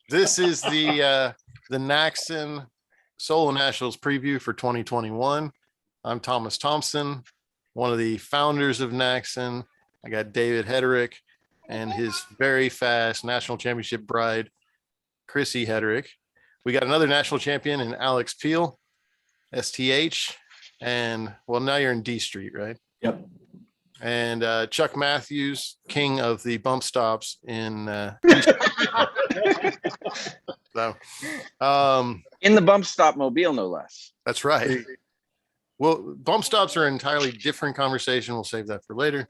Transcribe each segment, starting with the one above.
This is the NAXN Solo Nationals preview for 2021. I'm Thomas Thompson, one of the founders of NAXN. I got David Hederick and his very fast national championship bride, Chrissy Hederick. We got another national champion in Alex Peel, STH. And well, now you're in D Street, right? Yep. And Chuck Matthews, king of the bump stops in so in the bump stop mobile, no less. That's right. Well, bump stops are an entirely different conversation. We'll save that for later.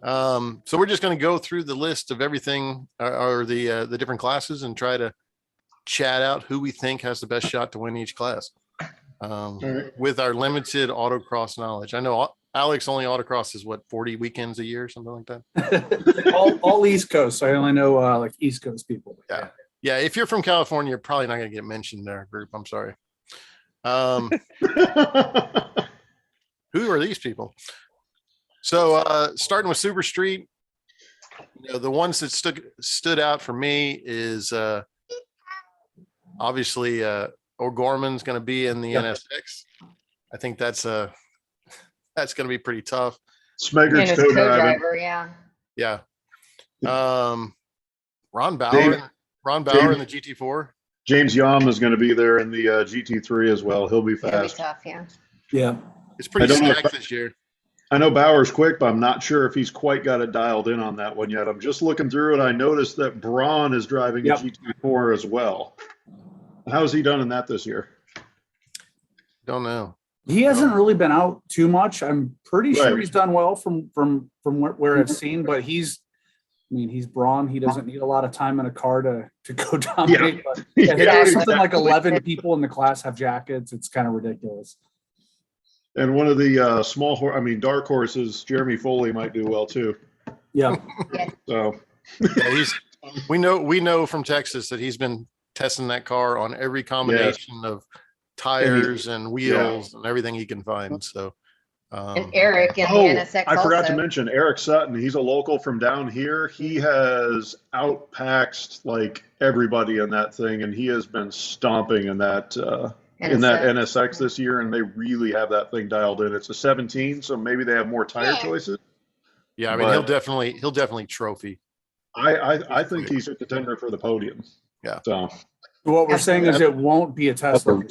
So we're just going to go through the list of everything or the different classes and try to chat out who we think has the best shot to win each class with our limited autocross knowledge. I know Alex only autocrosses what, 40 weekends a year or something like that. all East Coast. So I only know like East Coast people. Yeah. If you're from California, you're probably not going to get mentioned in our group. I'm sorry. Who are these people? So starting with Super Street, the ones that stood out for me is obviously O'Gorman's going to be in the NSX. I think that's going to be pretty tough. Smegart's co-driver, yeah. Ron Bauer in the GT4. James Yam is going to be there in the GT3 as well. He'll be fast. It'll be tough, yeah. Yeah. It's pretty stacked this year. I know Bauer's quick, but I'm not sure if he's quite got it dialed in on that one yet. I'm just looking through it. I noticed that Braun is driving a GT4 as well. How's he done in that this year? Don't know. He hasn't really been out too much. I'm pretty sure he's done well from where I've seen, but he's Braun. He doesn't need a lot of time in a car to go dominate. Yeah. But something like 11 people in the class have jackets. It's kind of ridiculous. And one of the dark horses, Jeremy Foley might do well too. Yeah. So we know from Texas that he's been testing that car on every combination of tires and wheels and everything he can find. So and Eric in the NSX I forgot to mention Eric Sutton. He's a local from down here. He has outpaxed like everybody in that thing, and he has been stomping in that NSX this year, and they really have that thing dialed in. It's a 17, so maybe they have more tire choices. Yeah, I mean, he'll definitely trophy. I think he's a contender for the podium. Yeah. So what we're saying is it won't be a Tesla.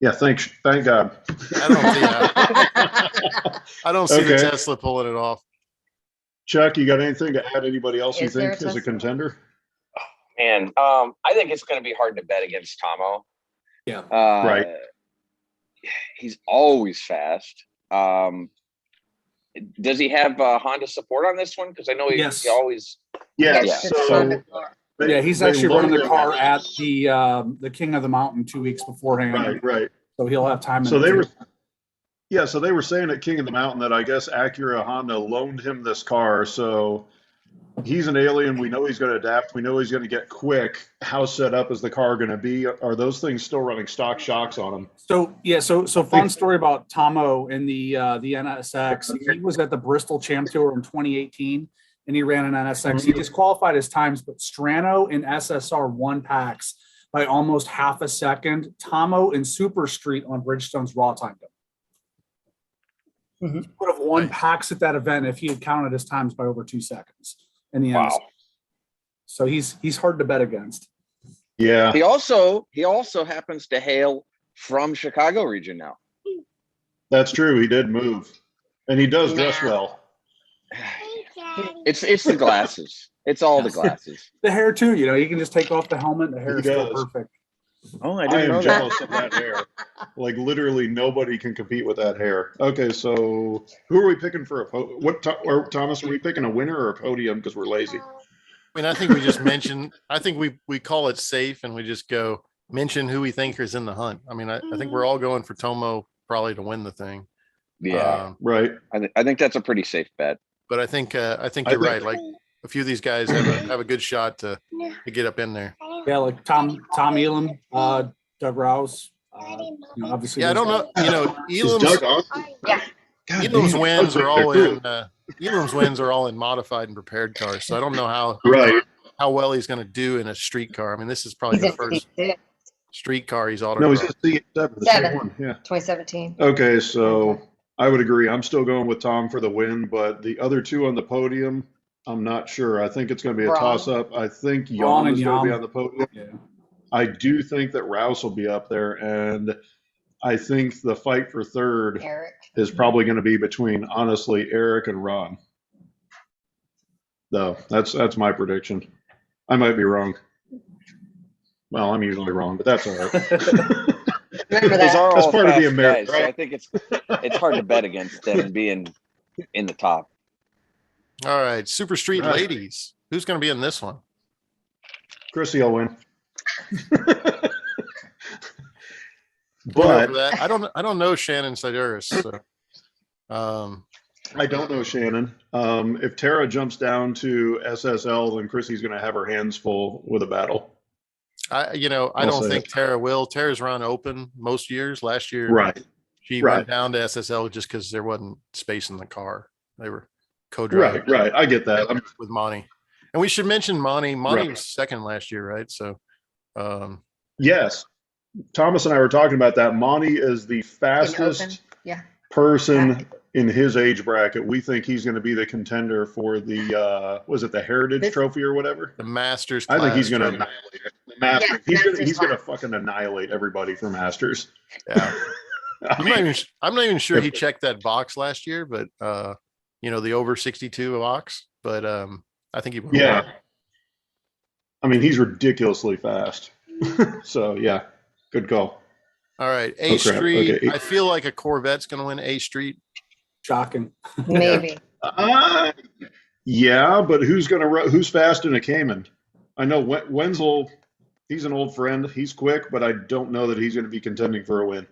Yeah, thank God. I don't see that. I don't see the Tesla pulling it off. Chuck, you got anything to add? Anybody else you think is a contender? Man, I think it's going to be hard to bet against Tomo. Yeah. Right. He's always fast. Does he have Honda support on this one? Because I know he always. Yes. So, he's actually running the car at the King of the Mountain 2 weeks beforehand. Right. So he'll have time. So they were saying at King of the Mountain that I guess Acura Honda loaned him this car. So he's an alien. We know he's going to adapt. We know he's going to get quick. How set up is the car going to be? Are those things still running stock shocks on them? So fun story about Tomo in the NSX. He was at the Bristol Champ Tour in 2018, and he ran an NSX. He disqualified his times, but Strano and SSR won packs by almost half a second. Tomo and Super Street on Bridgestone's raw timed him. He would have won packs at that event if he had counted his times by over 2 seconds in the NSX. So he's hard to bet against. Yeah. He also happens to hail from Chicago region now. That's true. He did move, and he does dress well. It's the glasses. It's all the glasses. The hair too. You can just take off the helmet. The hair is still perfect. Oh, I am jealous of that hair. Like literally nobody can compete with that hair. Okay, so who are we picking for Thomas? Are we picking a winner or a podium because we're lazy? I mean, I think we just mention. I think we call it safe and we just go mention who we think is in the hunt. I mean, I think we're all going for Tomo probably to win the thing. Yeah, right. I think that's a pretty safe bet. But I think you're right. Like a few of these guys have a good shot to get up in there. Yeah, like Tom Elam, Doug Rouse. Obviously, I don't know. Elam's wins are all in. Elam's wins are all in modified and prepared cars, so I don't know how well he's going to do in a street car. I mean, this is probably He's the in first C6, street car he's No, autographed. he's a C7, the Seven. same one. Yeah. 2017. Okay, so I would agree. I'm still going with Tom for the win, but the other two on the podium, I'm not sure. I think it's going to be a Braun. toss-up. I think Braun Yam and is going to be Yam. on the podium. Yeah. I do think that Rouse will be up there, and I think the fight for third Eric. is probably going to be between, honestly, Eric and Ron. No, that's my prediction. I might be wrong. Well, I'm usually wrong, but that's all right. Remember These that. are That's all part of the fast American, guys, so I right? think it's hard to bet against them being in the top. All right, Super Street Right. Ladies. Who's going to be in this one? Chrissy will win. We'll go But for that. I don't know Shannon Sideris. So, I don't know Shannon. If Tara jumps down to SSL, then Chrissy's going to have her hands full with a battle. I I'll don't say think it. Tara will. Tara's run open most years. Last year, Right. she Right. went down to SSL just because there wasn't space in the car. They were co-driving Right. I get that. with Monty. And we should mention Monty. Monty Right. was second last year, right? So, Yes. Thomas and I were talking about that. Monty is the In open. fastest Yeah. person in his age bracket. We think he's going to be the contender for the, was it the Heritage This- Trophy or whatever? the Masters. I think he's class, going to right? annihilate it. The Masters. Masters He's going to class. fucking annihilate everybody for Masters. Yeah. I I'm mean, not even sure if- he checked that box last year, but the over 62 box. But I think he will. yeah. I mean, he's ridiculously fast. So yeah, good call. All right, A Oh, crap. Street. Okay. I feel like a Corvette's going to win A Street. Shocking. Maybe. Yeah, but who's fast in a Cayman? I know Wenzel. He's an old friend. He's quick, but I don't know that he's going to be contending for a win.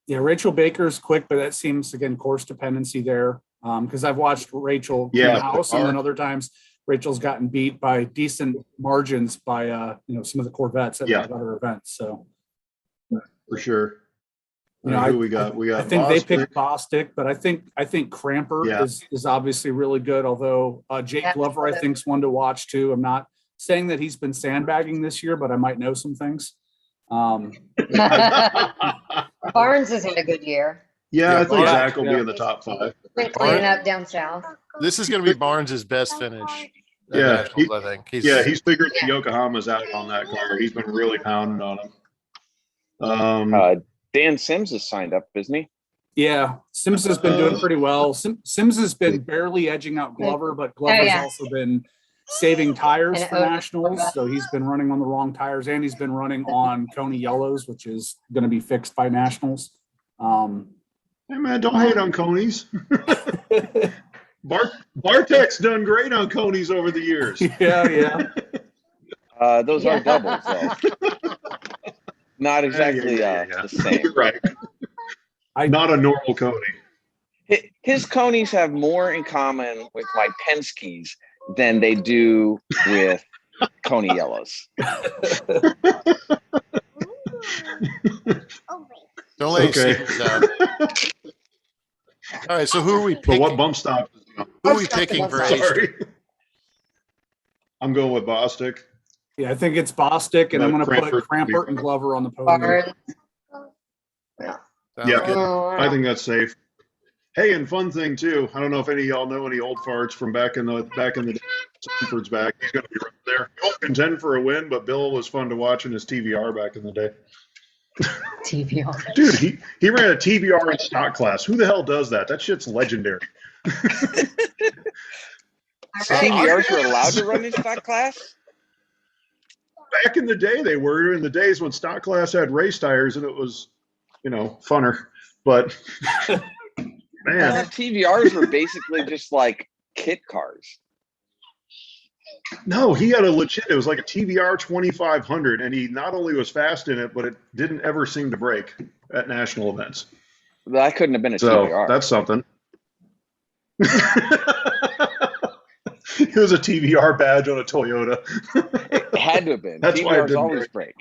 Yeah, Rachel Baker's quick, but that seems, again, course dependency there. Because I've watched Rachel Yeah, clean house, and then other times Rachel's gotten beat by decent margins by some of the Corvettes at Yeah. other events. So For sure. You know, Who we got? We got. I think they Bostic. picked Bostic, but I think Cramper Yeah. is obviously really good. Although Jake Glover, I think, is one to watch too. I'm not saying that he's been sandbagging this year, but I might know some things. Barnes is in a good year. Yeah, Yeah, I think Barnes, Zach will be yeah. in the top 5. Been cleaning up down south. This is going to be Barnes's best finish. at Yeah, Nationals, I think. He's figured the Yokohama's out on that car. He's been really pounding on him. Dan Sims is signed up, isn't he? Yeah, Sims has been doing pretty well. Sims has been barely edging out Glover, but Glover's yeah. also been saving tires And for nationals. So he's been running on the wrong tires, and he's been running on Coney yellows, which is going to be fixed by nationals. Hey man, don't hate on Coney's. Bartek's done great on Coney's over the years. Yeah. Those are doubles, though. Not exactly Yeah. the same. You're right. Not a normal Coney. His Conies have more in common with my Penske's than they do with Coney Yellows. Don't let Okay. any secrets out. All right, so who are we But picking? what bump stop is he on? Who are we picking for A Street? Sorry. I'm going with Bostic. Yeah, I think it's Bostic, and I'm going to put Crampert. Crampert and Glover on the podium. Barnes. Sounds Yeah. good. Oh, I think that's safe. Hey, and fun thing too. I don't know if any of y'all know any old farts from back in the day. Sanford's back. He's going to be right there. He won't contend for a win, but Bill was fun to watch in his TVR back in the day. TVR. Dude, he ran a TVR in stock class. Who the hell does that? That shit's legendary. CVRs were allowed to run in stock class? Back in the day, they were in the days when stock class had race tires and it was, funner. But I man, thought TVRs were basically just like kit cars. no, he had a legit. It was like a TVR 2500, and he not only was fast in it, but it didn't ever seem to break at national events. That couldn't have been a So TVR. that's something. It was a TVR badge on a Toyota. It had to have been. That's why it TVRs didn't always break.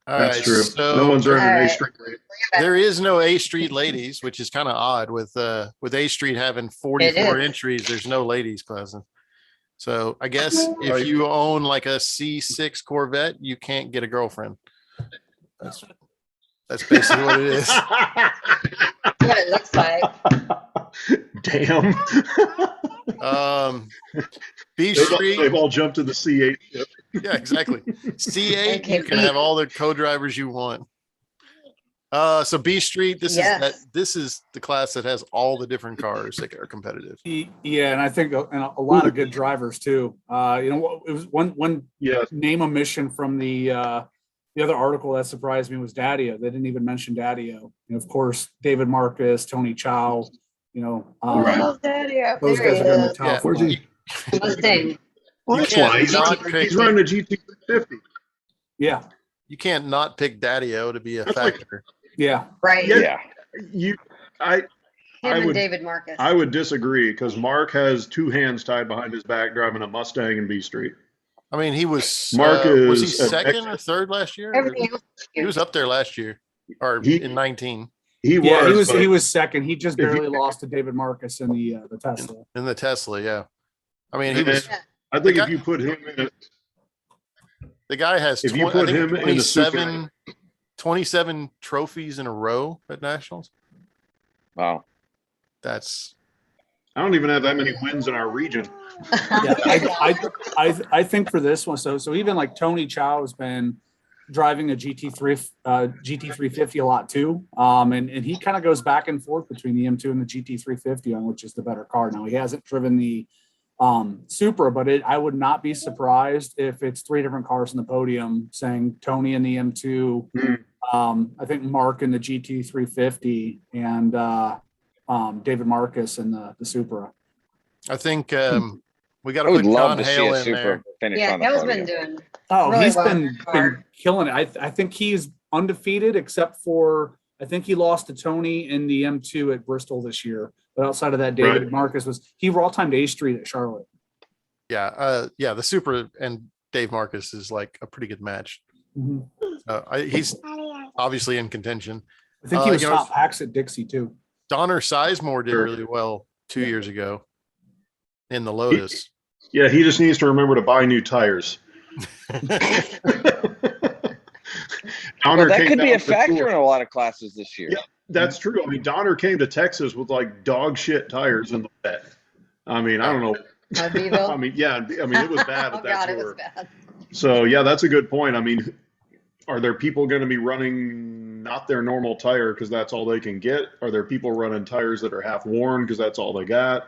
All That's right, true. so No one's earning an A Alright. Street rate. there is no A Street ladies, which is kind of odd with A Street having 44 is. entries. There's no ladies class. So I guess if you own like a C6 Corvette, you can't get a girlfriend. That's basically what it is. What it looks like. Damn. Beach Street. They've all jumped to the C8 ship. Yeah, exactly. C8, Okay, you can have all the co-drivers you want. So B Street, this is the class that has all the different cars that are competitive. Yeah, and I think a lot of good drivers too. It was one name omission from the other article that surprised me was Daddio. They didn't even mention Daddio. And of course, David Marcus, Tony Chow. Daddio. Those guys are going to be tough. Where's he? Mustang. Well, that's why he's running a GT350. Yeah. You can't not pick Daddio to be a factor. Yeah. Right. Yeah. Him and David Marcus. I would disagree because Mark has two hands tied behind his back driving a Mustang in B Street. I mean, he was was he second or third last year? Everything else. He was up there last year or in 19. He was second. He just barely lost to David Marcus in the Tesla. In the Tesla, yeah. I mean, he was. I think if you put him in the guy has 27 trophies in a row at nationals. Wow. I don't even have that many wins in our region. Yeah, I think for this one, so even like Tony Chow has been driving a GT350 a lot too, and he kind of goes back and forth between the M2 and the GT350 on which is the better car. Now he hasn't driven the Supra, but I would not be surprised if it's three different cars in the podium saying Tony in the M2, I think Mark in the GT350, and David Marcus in the Supra. I think we got to I would put love John to see Hale a in Supra there. finish Yeah, on the Hale's podium. been doing. Oh, really he's well been killing it. I think he's undefeated except for I think he lost to Tony in the M2 at Bristol this year. But outside of that, David Marcus he all-timed A Street at Charlotte. Yeah, the Supra and Dave Marcus is like a pretty good match. Mm-hmm. He's obviously in contention. I think he was top packs at Dixie too. Donner Sizemore did really well 2 years ago in the Lotus. Yeah, he just needs to remember to buy new tires. Well, that could be a factor in a lot of classes this year. Yeah, that's true. I mean, Donner came to Texas with like dog shit tires in the wet. I mean, I don't know. I mean, it was bad at that tour. It was bad. So yeah, that's a good point. I mean, are there people going to be running not their normal tire because that's all they can get? Are there people running tires that are half worn because that's all they got?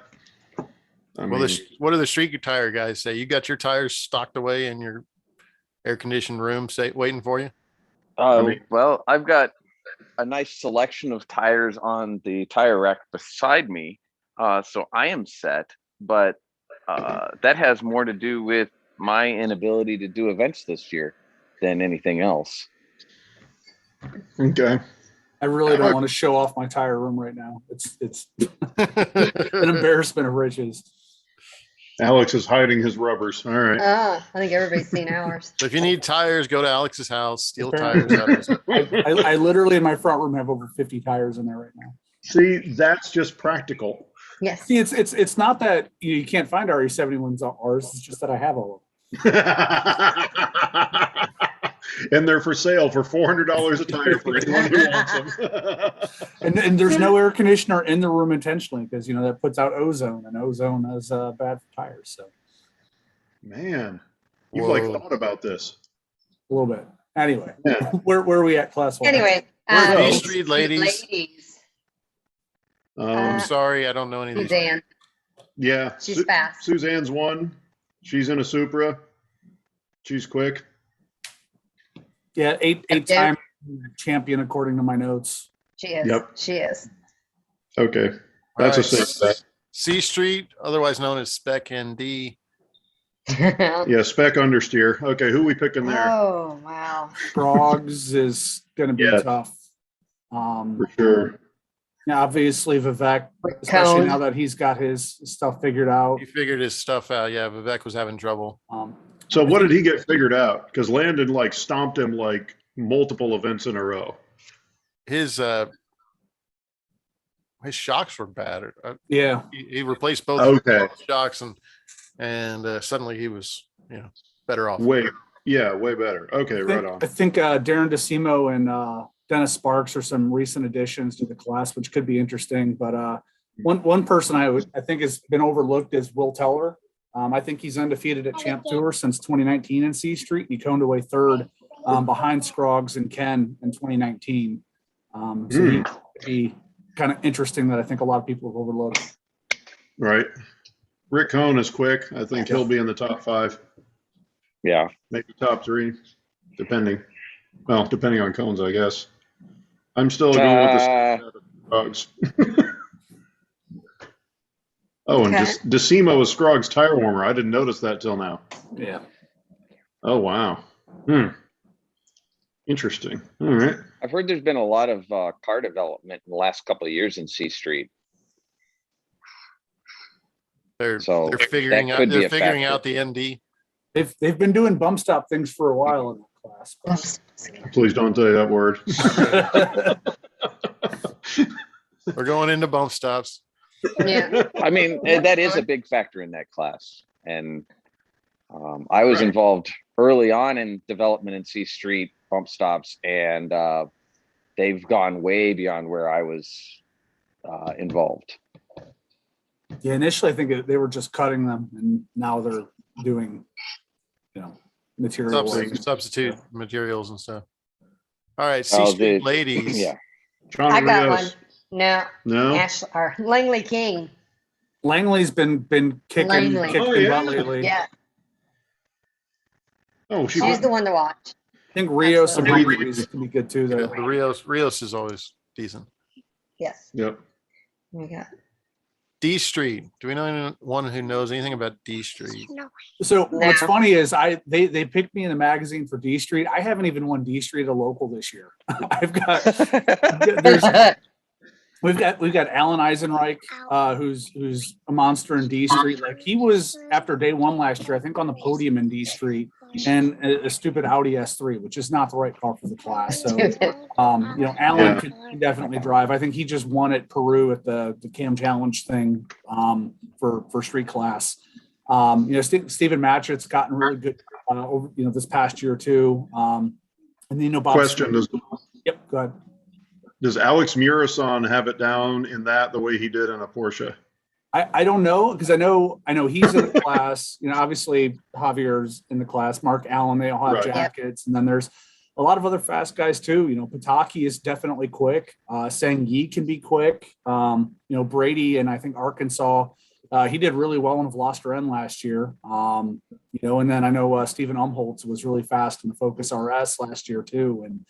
What do the street tire guys say? You got your tires stocked away in your air-conditioned room, waiting for you? Well, I've got a nice selection of tires on the tire rack beside me, so I am set. But that has more to do with my inability to do events this year than anything else. Okay. I really don't want to show off my tire room right now. It's an embarrassment of riches. Alex is hiding his rubbers. All right. I think everybody's seen ours. So if you need tires, go to Alex's house, steal tires out of his. I literally in my front room have over 50 tires in there right now. See, that's just practical. Yes. See, it's not that you can't find RE71s ours. It's just that I have all of them. And they're for sale for $400 a tire for anyone who wants them. and there's no air conditioner in the room intentionally because that puts out ozone, and ozone is bad for tires. So, man, you've thought about this a little bit. Anyway, where are we at class one? Anyway, B Street ladies. I'm sorry, I don't know any of these. Suzanne. Yeah, she's fast. Suzanne's won. She's in a Supra. She's quick. Yeah, eight-time champion according to my notes. She is. Yep. She is. Okay, that's a safe bet. C Street, otherwise known as Spec ND. Yeah, Spec understeer. Okay, who we picking there? Oh wow. Frogs is going to be tough. For sure. Yeah, obviously Vivek, especially now that he's got his stuff figured out. He figured his stuff out. Yeah, Vivek was having trouble. So what did he get figured out? Because Landon stomped him multiple events in a row. His shocks were bad. Yeah, he replaced both shocks, and and suddenly he was, better off. Way better. Okay, right on. I think Darren DeSimo and Dennis Sparks are some recent additions to the class, which could be interesting. But one person I think has been overlooked is Will Teller. I think he's undefeated at Champ Tour since 2019 in C Street. He coned away third behind Scroggs and Ken in 2019. So he'd be kind of interesting that I think a lot of people have overlooked. Right. Rick Cohn is quick. I think he'll be in the top 5. Yeah. Maybe top 3, depending. Well, depending on cones, I guess. I'm still going with the Scroggs. Oh, and DeSimo is Scroggs tire warmer. I didn't notice that till now. Yeah. Oh, wow. Interesting. All right. I've heard there's been a lot of car development in the last couple of years in C Street. They're So figuring that out could be a figuring factor. out the ND. They've been doing bump stop things for a while in that class. But Please don't say that word. We're going into bump stops. Yeah. I mean, that is a big factor in that class. And I was involved early on in development in C Street bump stops, and they've gone way beyond where I was involved. Yeah, initially I think they were just cutting them, and now they're doing, material. Substitute materials and stuff. All right, C Oh, Street the- ladies. Yeah. Sean I got Rios. one. No, No? Ashley or Langley King. Langley's been kicking Langley. Oh, butt yeah. lately. Yeah, Oh, she's the one to watch. I think Rios and Absolutely. Humphreys can be good too, Yeah, though. the Rios is always decent. Yes. Yep. We got. D Street. Do we know anyone who knows anything about D Street? So what's No. funny is they picked me in the magazine for D Street. I haven't even won D Street a local this year. I've got we've got Alan Eisenreich, who's a monster in D Street. Like he was after day 1 last year, I think on the podium in D Street, and a stupid Audi S3, which is not the right car for the class. So Alan Yeah. can definitely drive. I think he just won at Peru at the Cam Challenge thing for street class. Stephen Matchett's gotten really good over this past year too. And then Bob. Question: Yep, go ahead. Does Alex Murasan have it down in that the way he did in a Porsche? I don't know, because I know he's in the class. Obviously Javier's in the class. Mark Allen, they all have Right. jackets, and then there's a lot of other fast guys too. Pataki is definitely quick. Sang Yi can be quick. Brady and I think Arkansas, he did really well in the Veloster N last year. And then I know Stephen Umholtz was really fast in the Focus RS last year too. And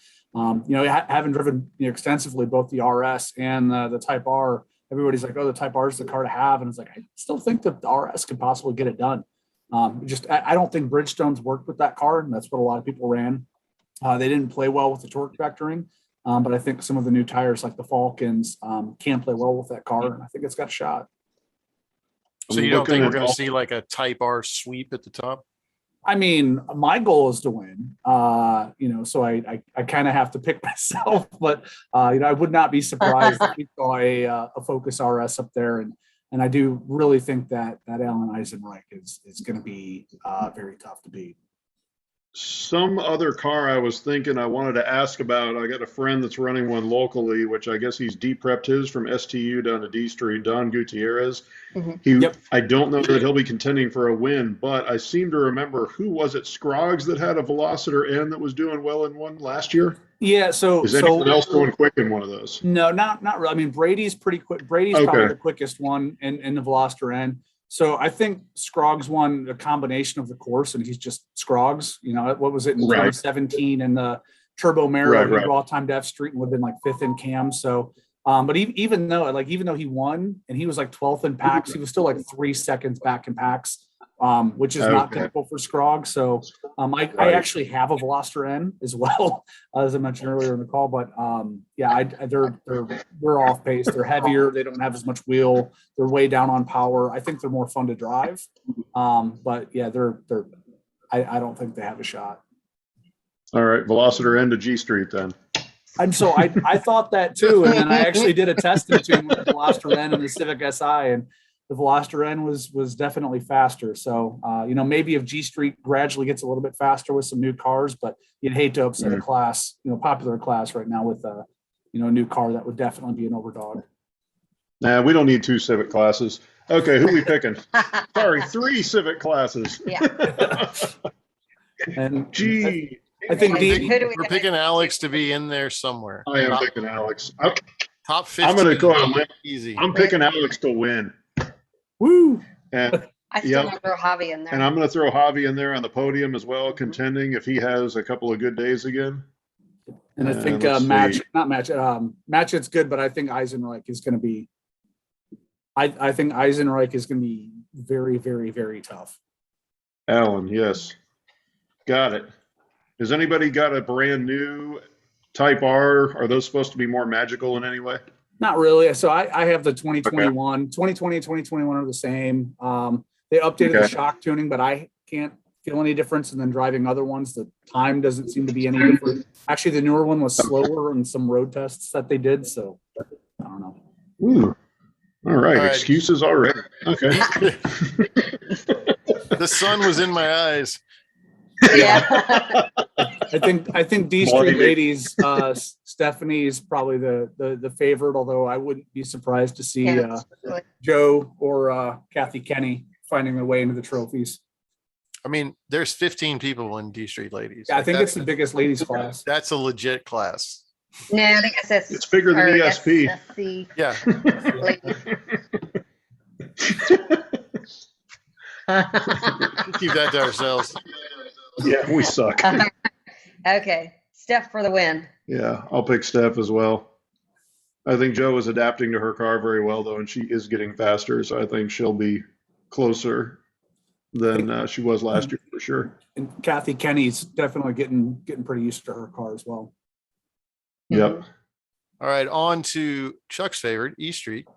having driven extensively both the RS and the Type R, everybody's like, oh, the Type R is the car to have. And it's like, I still think that the RS could possibly get it done. I don't think Bridgestone's worked with that car, and that's what a lot of people ran. They didn't play well with the torque vectoring, but I think some of the new tires like the Falcons can play well with that car, and I think it's got a shot. So you don't think we're going to see like a Type R sweep at the top? I mean, my goal is to win, so I kind of have to pick myself, but, I would not be surprised if we saw a Focus RS up there. And I do really think that Alan Eisenreich is going to be very tough to beat. Some other car I was thinking I wanted to ask about. I got a friend that's running one locally, which I guess he's de-prepped his from STU down to D Street, Don Gutierrez. Mhm. I don't know that he'll be contending for a win, but I seem to remember, who was it, Scroggs, that had a Velociter N that was doing well in one last year? Yeah. So Is anyone else going quick in one of those? No, not really. I mean, Brady's pretty quick. Brady's probably Okay. the quickest one in the Veloster N. So I think Scroggs won a combination of the course, and he's just Scroggs. What was it in Right. 2017 in the Turbo Mero? Right. He all time to F Street and would have been like 5th in cam. So, but even though he won and he was like 12th in packs, he was still like 3 seconds back in packs, which is not Okay. typical for Scroggs. So I actually have a Veloster N as well, as I mentioned earlier in the call. But they're off pace. They're heavier. They don't have as much wheel. They're way down on power. I think they're more fun to drive. But yeah, I don't think they have a shot. All right, Velociter N to G Street then. And so I thought that too. And then I actually did a testing tune with the Veloster N and the Civic Si. And the Veloster N was definitely faster. So, maybe if G Street gradually gets a little bit faster with some new cars, but you'd hate to upset a class, popular class right now with a new car that would definitely be an overdog. Nah, we don't need 2 Civic classes. Okay, who we picking? Sorry, 3 Civic classes. Yeah. And Gee, I think Who Dean, do we We're have? picking Alex to be in there somewhere. I am Top- picking Alex. Top 15. I'm going to go on a limb. Easy. I'm picking Alex to win. woo. And, I still Yep. want to throw Javi in there. and I'm going to throw Javi in there on the podium as well, contending if he has a couple of good days again. And I think let's Matchett's good, but I think Eisenreich is going to be. I think Eisenreich is going to be very, very, very tough. Alan, yes. Got it. Has anybody got a brand new Type R? Are those supposed to be more magical in any way? Not really. So I have the 2021, 2020 and 2021 are the same. They updated the Okay. shock tuning, but I can't feel any difference. And then driving other ones, the time doesn't seem to be any different. Actually, the newer one was slower in some road tests that they did. So I don't know. Ooh. All right. All right. Excuses already. Okay. The sun was in my eyes. Yeah. I think D Street ladies, Stephanie is probably the favorite, although I wouldn't be surprised to see Yeah. Joe or Kathy Kenny finding their way into the trophies. I mean, there's 15 people in D Street Ladies. Yeah, I Like, think that's- it's the biggest ladies class. That's a legit class. No, I think SS. It's bigger than or ESP. SSC Yeah. lady. Keep that to ourselves. Yeah, we suck. Okay, Steph for the win. Yeah, I'll pick Steph as well. I think Joe is adapting to her car very well, though, and she is getting faster, so I think she'll be closer than she was last year for sure. And Kathy Kenny's definitely getting pretty used to her car as well. Yep. All right, on to Chuck's favorite, E Street.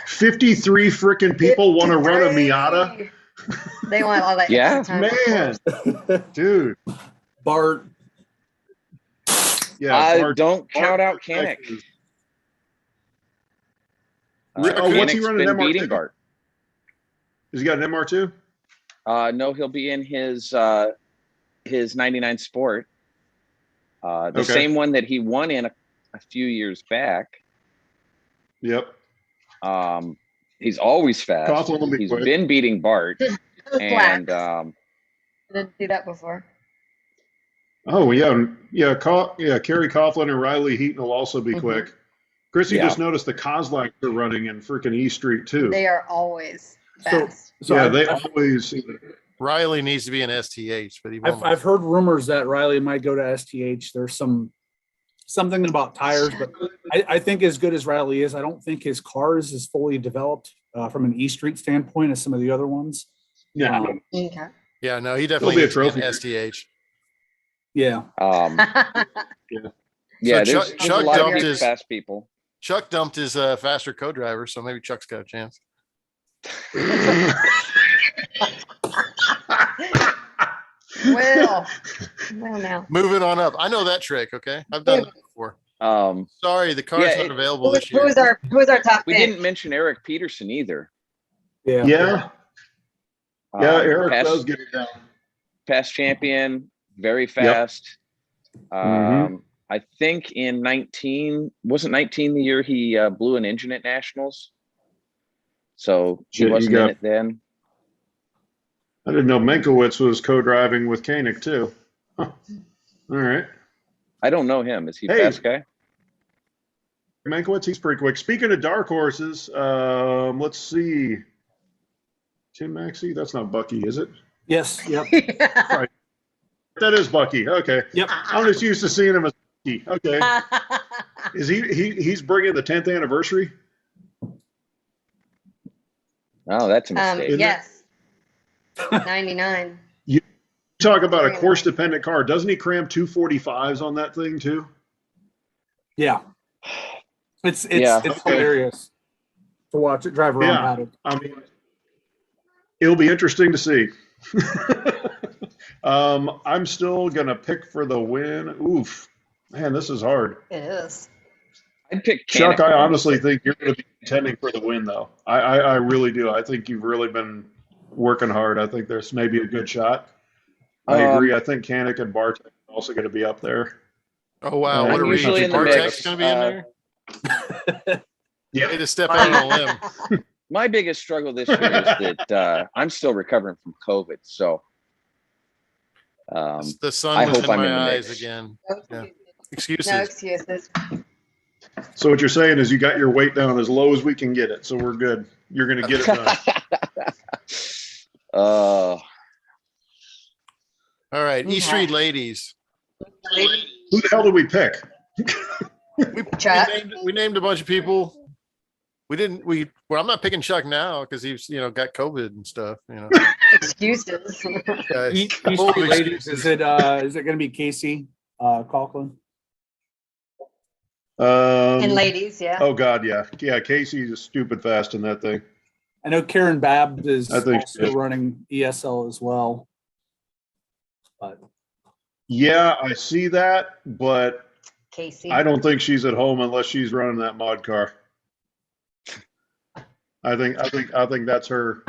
53 freaking people want to run a Miata. They want all that Yeah, extra time. Man, dude. Bart, Yeah. Bart- don't count out Bart- Koenig. Oh, what's he Koenig's running been MR2? beating Bart. Has he got an MR2? No, he'll be in his 99 Sport, the Okay. same one that he won in a few years back. Yep. He's always fast. Coughlin will be He's quick. been beating Bart, and Didn't do that before. Oh, yeah. Yeah. Kerry Coughlin and Riley Heaton will also be quick. Chrissy Yeah. just noticed the Coslacks are running in freaking E Street, too. They are always So- fast. so yeah, I've, they I've- always. Riley needs to be an STH, but he won't. I've heard rumors that Riley might go to STH. There's something about tires, but I think as good as Riley is, I don't think his car is as fully developed from an E Street standpoint as some of the other ones. Yeah. Okay. Yeah, no, he definitely be a needs to be an trophy. STH. Yeah. yeah, So there's Chuck a lot of dumped people, his- fast people. Chuck dumped his faster co-driver, so maybe Chuck's got a chance. Well, now. Moving on up. I know that trick, okay? I've done that before. Sorry, the car's Yeah, not available Who this year. was our top We pick? didn't mention Eric Peterson either. Yeah. Yeah. Yeah, Eric past, does get it down. past champion, very fast. Mhm. I think in 19 the year he blew an engine at Nationals. So he Shit, you wasn't got- in it then. I didn't know Menkowitz was co-driving with Koenig, too. Huh. All right. I don't know him. Is he a Hey. fast guy? Menkowitz, he's pretty quick. Speaking of dark horses, let's see. Tim Maxey? That's not Bucky, is it? Yes. Yep. That is Bucky. Okay. Yep. I'm just used to seeing him as Bucky. Okay. Is he's bringing the 10th anniversary? Oh, that's a mistake. Isn't it? Yes. 99. Talk about a course-dependent car. Doesn't he cram 245s on that thing, too? Yeah. It's Yeah. hilarious to watch it drive around Yeah. paddock. I mean, it'll be interesting to see. I'm still going to pick for the win. Oof. Man, this is hard. It is. I'd pick Chuck, Canik I to win honestly this. think you're going to be contending for the win, though. I really do. I think you've really been working hard. I think there's maybe a good shot. I agree. I think Kanik and Bartek are also going to be up there. Oh wow, what I'm a reach! usually in the Bartek's mix. going to be in there. Yeah. Way to step out on a limb. My biggest struggle this year is that I'm still recovering from COVID. So The sun I was hope in I'm in my the eyes mix. again. No Yeah. excuses. Excuses. No excuses. So what you're saying is you got your weight down as low as we can get it. So we're good. You're going to get it done. All right, Okay. E Street ladies. Who the hell did we pick? Chuck. We named a bunch of people. Well, I'm not picking Chuck now because he's, got COVID and stuff, Excuses. Yeah, East full of Street ladies, excuses. is it going to be Casey Conklin? And ladies, yeah. Oh God, yeah. Yeah, Casey's a stupid fast in that thing. I know Karen Babb is I think also so. running ESL as well. But Yeah, I see that, but Casey. I don't think she's at home unless she's running that mod car. I think that's her.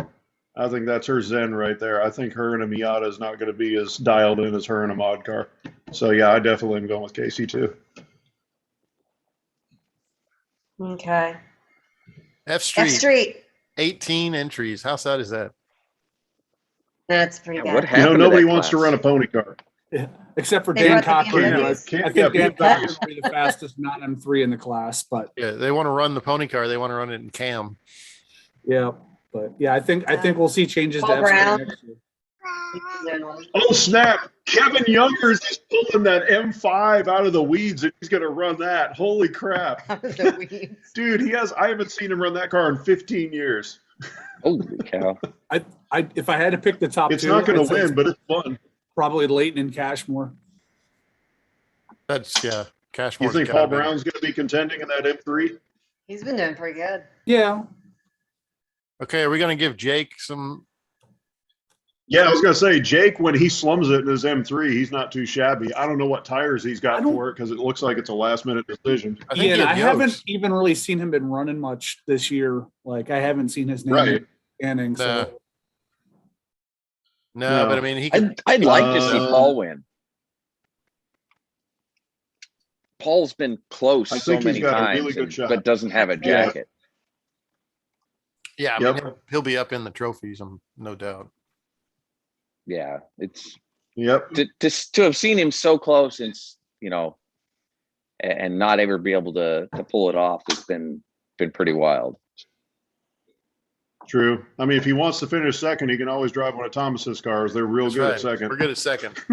I think that's her zen right there. I think her in a Miata is not going to be as dialed in as her in a mod car. So yeah, I definitely am going with Casey too. Okay. F F Street, Street. 18 entries. How sad is that? That's pretty Yeah, what good. happened? Nobody that wants to class? run a pony car. except for They Dan brought the Cochran, BMW. I think Dan Cochran will be the fastest non-M3 in the class. But Yeah, they want to run the pony car. They want to run it in cam. yeah, I think we'll see changes to Paul F-Street Brown. next year. Oh snap! Kevin Youngers is pulling that M5 out of the weeds, and he's going to run that. Holy crap, The weeds. dude! I haven't seen him run that car in 15 years. Holy cow. If I had to pick the top It's two, not going I'd to say win, but it's fun. probably Leighton and Cashmore. That's You Cashmore's think gotta Paul be- Brown's going to be contending in that M3? He's been doing pretty good. Yeah, Okay, are we going to give Jake some? Yeah, I was going to say, Jake, when he slums it in his M3, he's not too shabby. I don't know what tires he's got for it because it looks like it's a last-minute decision. I think and he I had haven't Yost. even really seen him been running much this year. Like I haven't seen his name Right. scanning. So No, No. but I mean, he could. I'd like to see Uh, Paul win. Paul's been close I so think he's many got a times, really good shot. but doesn't have a Yeah. jacket. Yeah, I mean, Yep. he'll be up in the trophies, no doubt. Yeah, it's Yep. to have seen him so close and and not ever be able to pull it off has been pretty wild. True. I mean, if he wants to finish second, he can always drive one of Thomas's cars. They're real That's good right. at second. We're good at second.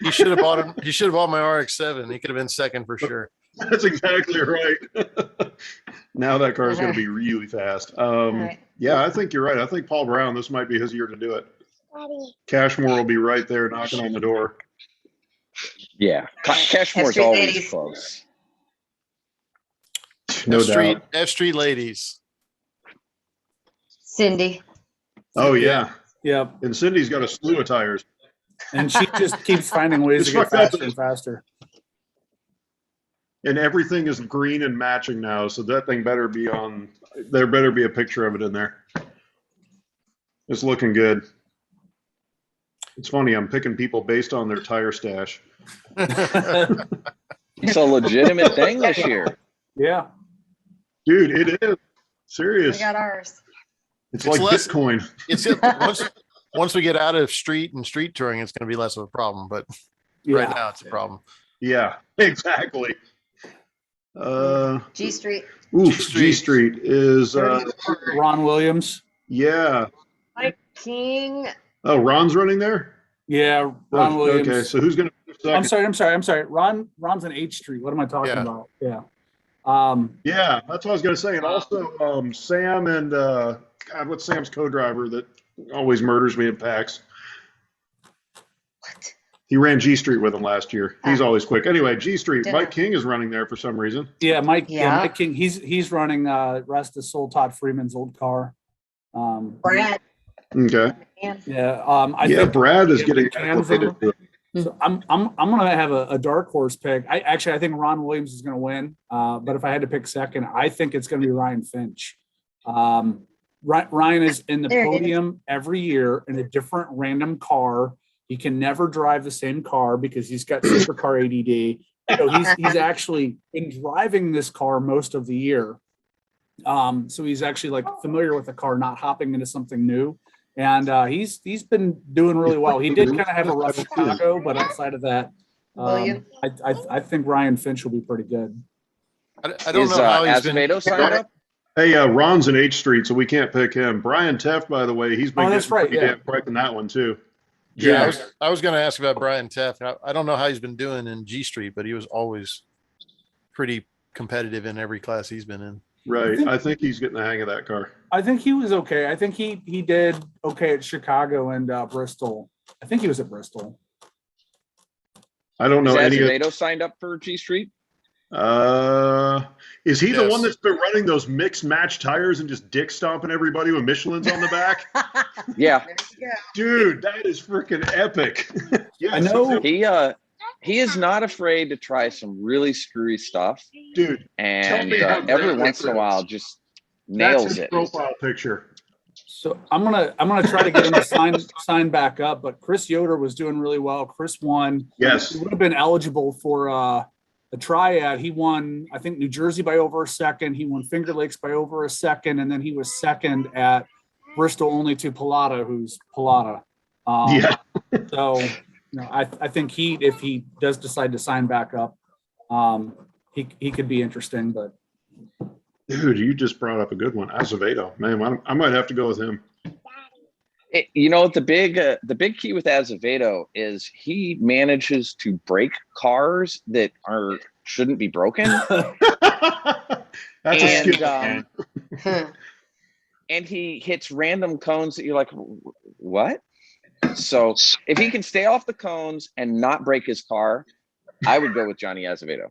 He should have bought him. He should have bought my RX-7. He could have been second for sure. That's exactly right. Now that car is going to be really fast. right. Yeah, I think you're right. I think Paul Brown, this might be his year to do it. Cashmore will be right there knocking on the door. Yeah, Cashmore's Street always ladies. close. No doubt. F Street ladies. Cindy. Oh, yeah. yeah, And Cindy's got a slew of tires. and she just keeps finding ways It's to get fucked up. faster and faster. And everything is green and matching now, so that thing better be on. There better be a picture of it in there. It's looking good. It's funny, I'm picking people based on their tire stash. It's a legitimate thing this year. Yeah, Dude, it is. We Serious. got ours. It's It's like less- Bitcoin. Once we get out of street and street touring, it's going to be less of a problem. But yeah. right now, it's a problem. Yeah, exactly. G Street. G Street is, Ron Williams. yeah. Mike King. Oh, Ron's running there? Yeah, Ron Oh, Williams. Okay, so who's going to I'm second? sorry. Ron's on H Street. What am I talking Yeah. about? Yeah. Yeah, that's what I was going to say. And also Sam and, God, what's Sam's co-driver that always murders me in PAX? What? He ran G Street with him last year. He's Oh. always quick. Anyway, G Street, Dinner. Mike King is running there for some reason. Yeah, Mike. Yeah. Mike King. He's running. Rest of Soul Todd Freeman's old car. Brad. Okay. And Yeah. I Yeah, think Brad is yeah, getting the cans acclimated to it. So I'm gonna have a dark horse pick. I think Ron Williams is gonna win. But if I had to pick second, I think it's gonna be Ryan Finch. Ryan is in the There it is. podium every year in a different random car. He can never drive the same car because he's got supercar ADD. So he's actually been driving this car most of the year. So he's actually like familiar with the car, not hopping into something new. And he's been doing really well. He did kind of have a rough Chicago, but outside of that, William? I think Ryan Finch will be pretty good. I don't know how he's been. Azevedo signed up? Hey, Ron's in H Street, so we can't pick him. Brian Teff, by the way, he's been that's getting right, pretty yeah. damn quick in that one too. Yeah, I was going to ask about Brian Teff. I don't know how he's been doing in G Street, but he was always pretty competitive in every class he's been in. Right. I think he's getting the hang of that car. I think he was okay. I think he did okay at Chicago and Bristol. I think he was at Bristol. I don't know Is any of Azevedo signed up for G Street? Is he the Yes. one that's been running those mixed match tires and just dick stomping everybody with Michelin's on the back? Yeah. There you go. Dude, that is freaking epic. Yes, I know. He is not afraid to try some really screwy stuff, dude. and me how every great once that in a while is. just That's nails his it. profile picture. So I'm gonna try to get him to sign back up. But Chris Yoder was doing really well. Chris won. Yes. He would have been eligible for a triad. He won, I think, New Jersey by over a second. He won Finger Lakes by over a second, and then he was second at Bristol, only to Pilata, who's Pilata. Yeah. So, I think if he does decide to sign back up, he could be interesting. But Dude, you just brought up a good one. Azevedo. Man, I might have to go with him. The big key with Azevedo is he manages to break cars that shouldn't be broken. That's a skill. And he hits random cones that you're like, what? So if he can stay off the cones and not break his car, I would go with Johnny Azevedo.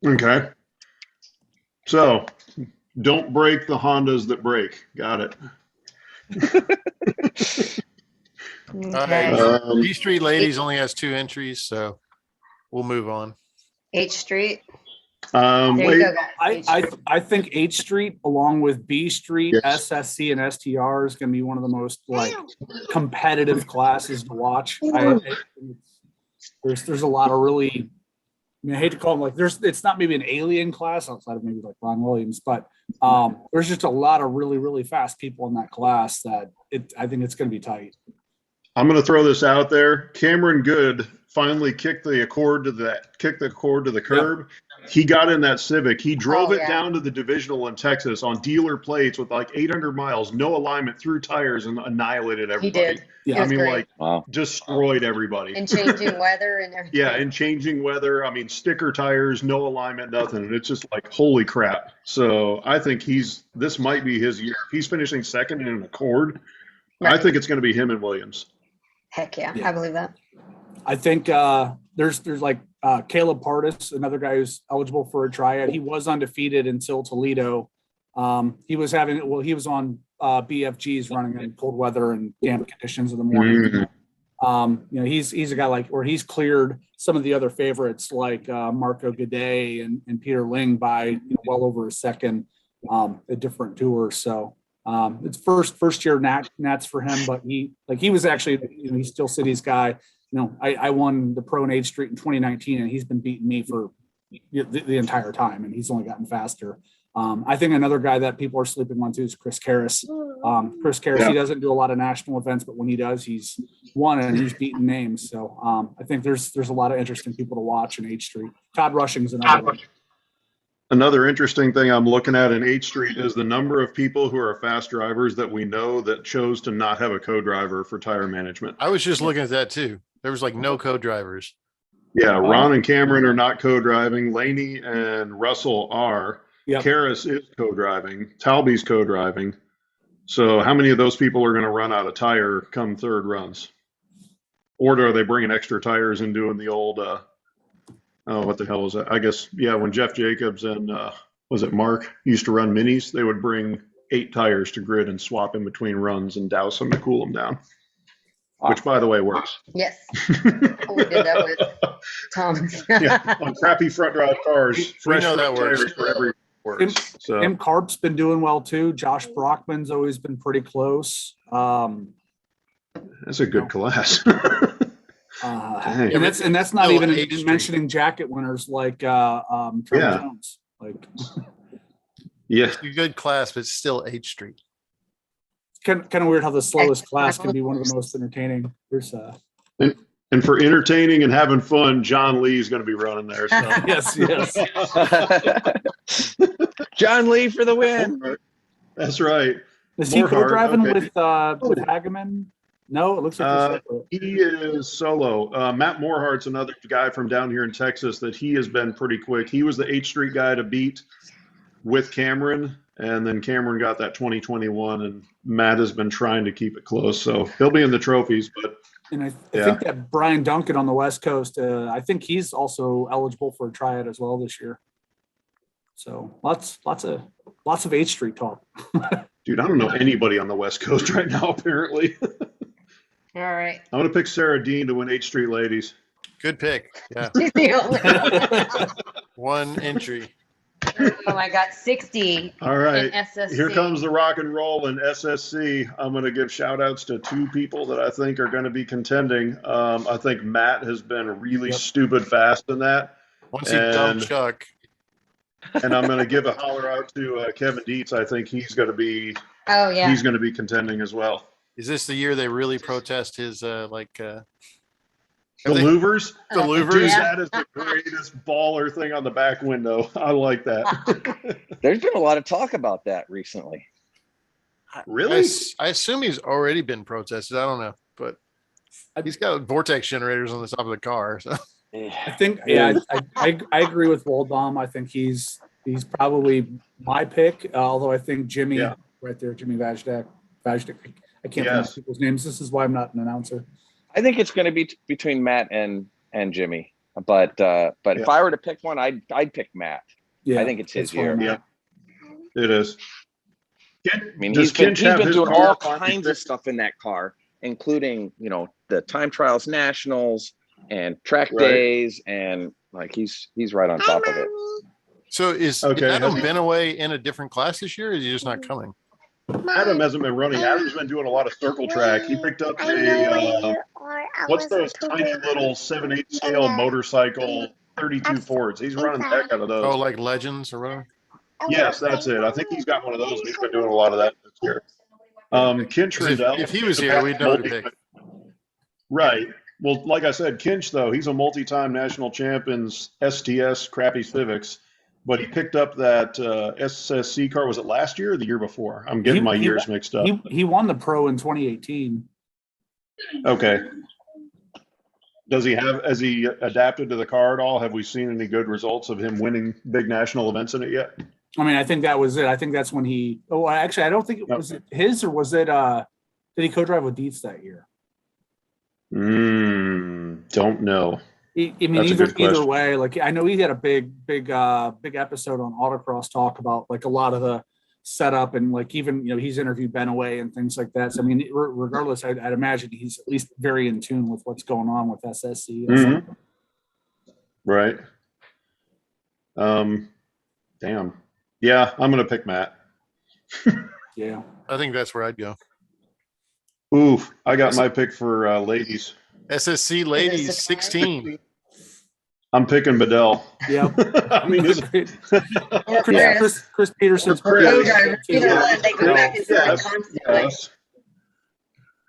Okay. So, don't break the Hondas that break. Got it. Okay. G Street Ladies only has 2 entries, so we'll move on. H Street. There you Wait, go, guys. H Street. I think H Street, along with B Street, Yes. SSC, and STR, is going to be one of the most competitive classes to watch. There's a lot of really. I hate to call them it's not maybe an alien class outside of maybe like Ron Williams, but there's just a lot of really, really fast people in that class that I think it's going to be tight. I'm going to throw this out there. Cameron Good finally kicked the cord to the curb. He got in that Civic. He drove it down to the divisional in Texas on dealer plates with like 800 miles, no alignment, through tires, and annihilated everybody. He did. Yeah, It I was mean, great. like, Wow. destroyed everybody. And changing weather and everything. Yeah, and changing weather. I mean, sticker tires, no alignment, nothing. And it's just like, holy crap. So I think this might be his year. If he's finishing second in an Accord, I think it's going to be him and Williams. Heck yeah, Yeah. I believe that. I think there's like Caleb Partis, another guy who's eligible for a triad. He was undefeated until Toledo. He was on BFGs running in cold weather and damp conditions in the morning. He's a guy where he's cleared some of the other favorites like Marco Gaudet and Peter Ling by well over a second at different tours. So it's first year Nats for him, but he was actually he's still City's guy. I won the Pro in H Street in 2019, and he's been beating me for the entire time, and he's only gotten faster. I think another guy that people are sleeping on too is Chris Karras. Chris Karras, He doesn't do a lot of national events, but when he does, he's won and he's beaten names. So I think there's a lot of interesting people to watch in H Street. Todd Rushing's another one. Another interesting thing I'm looking at in H Street is the number of people who are fast drivers that we know that chose to not have a co-driver for tire management. I was just looking at that too. There was like no co-drivers. Yeah, Ron and Cameron are not co-driving. Laney and Russell are. Yep. Karras is co-driving. Talby's co-driving. So how many of those people are going to run out of tire come third runs? Or are they bringing extra tires and doing the old, what the hell was that? I guess, when Jeff Jacobs and, was it Mark used to run minis, they would bring 8 tires to grid and swap in between runs and douse them to cool them down. which by the way works. Yes. We did that with Thomas. Yeah, on crappy front drive cars, We fresh know that front works. tires for every works. So Tim Karp's been doing well too. Josh Brockman's always been pretty close. that's a good class. Dang. And that's not Still even H Street. mentioning jacket winners like Trevor Yeah. Jones. Like Yeah, It's a good class, but it's still H Street. kind of weird how the slowest class can be one of the most entertaining. There's and for entertaining and having fun, John Lee is going to be running there. So. yes. John Lee for the win. That's right. Is he Morhart, co-driving okay. with Hageman? No, it looks like He is solo. Matt Morhart's another guy from down here in Texas that he has been pretty quick. He was the 8th Street guy to beat with Cameron, and then Cameron got that 2021, and Matt has been trying to keep it close. So he'll be in the trophies, but and I think that Brian Duncan on the West Coast, I think he's also eligible for a tryout as well this year. So lots of H Street talk. dude, I don't know anybody on the West Coast right now, apparently. All right. I'm going to pick Sarah Dean to win 8th Street Ladies. Good pick. Yeah. She's the only One entry. Oh, I got 60 All right. in SSC. Here comes the rock and roll in SSC. I'm going to give shout outs to 2 people that I think are going to be contending. I think Matt has been really stupid fast in that. Once he dumped Chuck. And I'm going to give a holler out to Kevin Dietz. I think he's going to be he's going to be contending as well. Is this the year they really protest his The louvers? The louvers? Dude, that is the greatest baller thing on the back window. I like that. There's been a lot of talk about that recently. Really? I assume he's already been protested. I don't know, but he's got vortex generators on the top of the car. So I think, I agree with Woldom. I think he's probably my pick. Although I think Jimmy right there, Jimmy Vajdak. I can't pronounce people's names. This is why I'm not an announcer. I think it's going to be between Matt and Jimmy. But if I were to pick one, I'd pick Matt. Yeah, I think it's his year. Yeah, it is. I mean, he's been doing all kinds of stuff in that car, including the time trials, nationals, and track days, and like he's right on top of it. So is Adam Benaway in a different class this year, or is he just not coming? Adam hasn't been running. Adam's been doing a lot of circle track. He picked up a what's those tiny little 7/8 scale motorcycle 32 Fords. He's running the heck out of those. Oh, like Legends or whatever? Yes, that's it. I think he's got one of those. He's been doing a lot of that this year. Kinch Rindell. If he was here, we'd know to pick. Right. Well, like I said, Kinch, though, he's a multi-time national champions STS crappy Civics, but he picked up that SSC car. Was it last year or the year before? I'm getting my years mixed up. He won the Pro in 2018. Okay. Has he adapted to the car at all? Have we seen any good results of him winning big national events in it yet? I mean, I think that was it. I think that's when he. Oh, actually, I don't think it was his, or was it? Did he co-drive with Dietz that year? Don't know. I mean, either way, like I know he had a big episode on Autocross Talk about like a lot of the setup, and like even he's interviewed Benaway and things like that. So I mean, regardless, I'd imagine he's at least very in tune with what's going on with SSC. Mm-hmm. Right. Damn. Yeah, I'm gonna pick Matt. Yeah, I think that's where I'd go. Ooh, I got my pick for ladies. SSC ladies 16. I'm picking Bedell. Yeah. I mean, Chris Peterson's co-driver. They go back and forth constantly.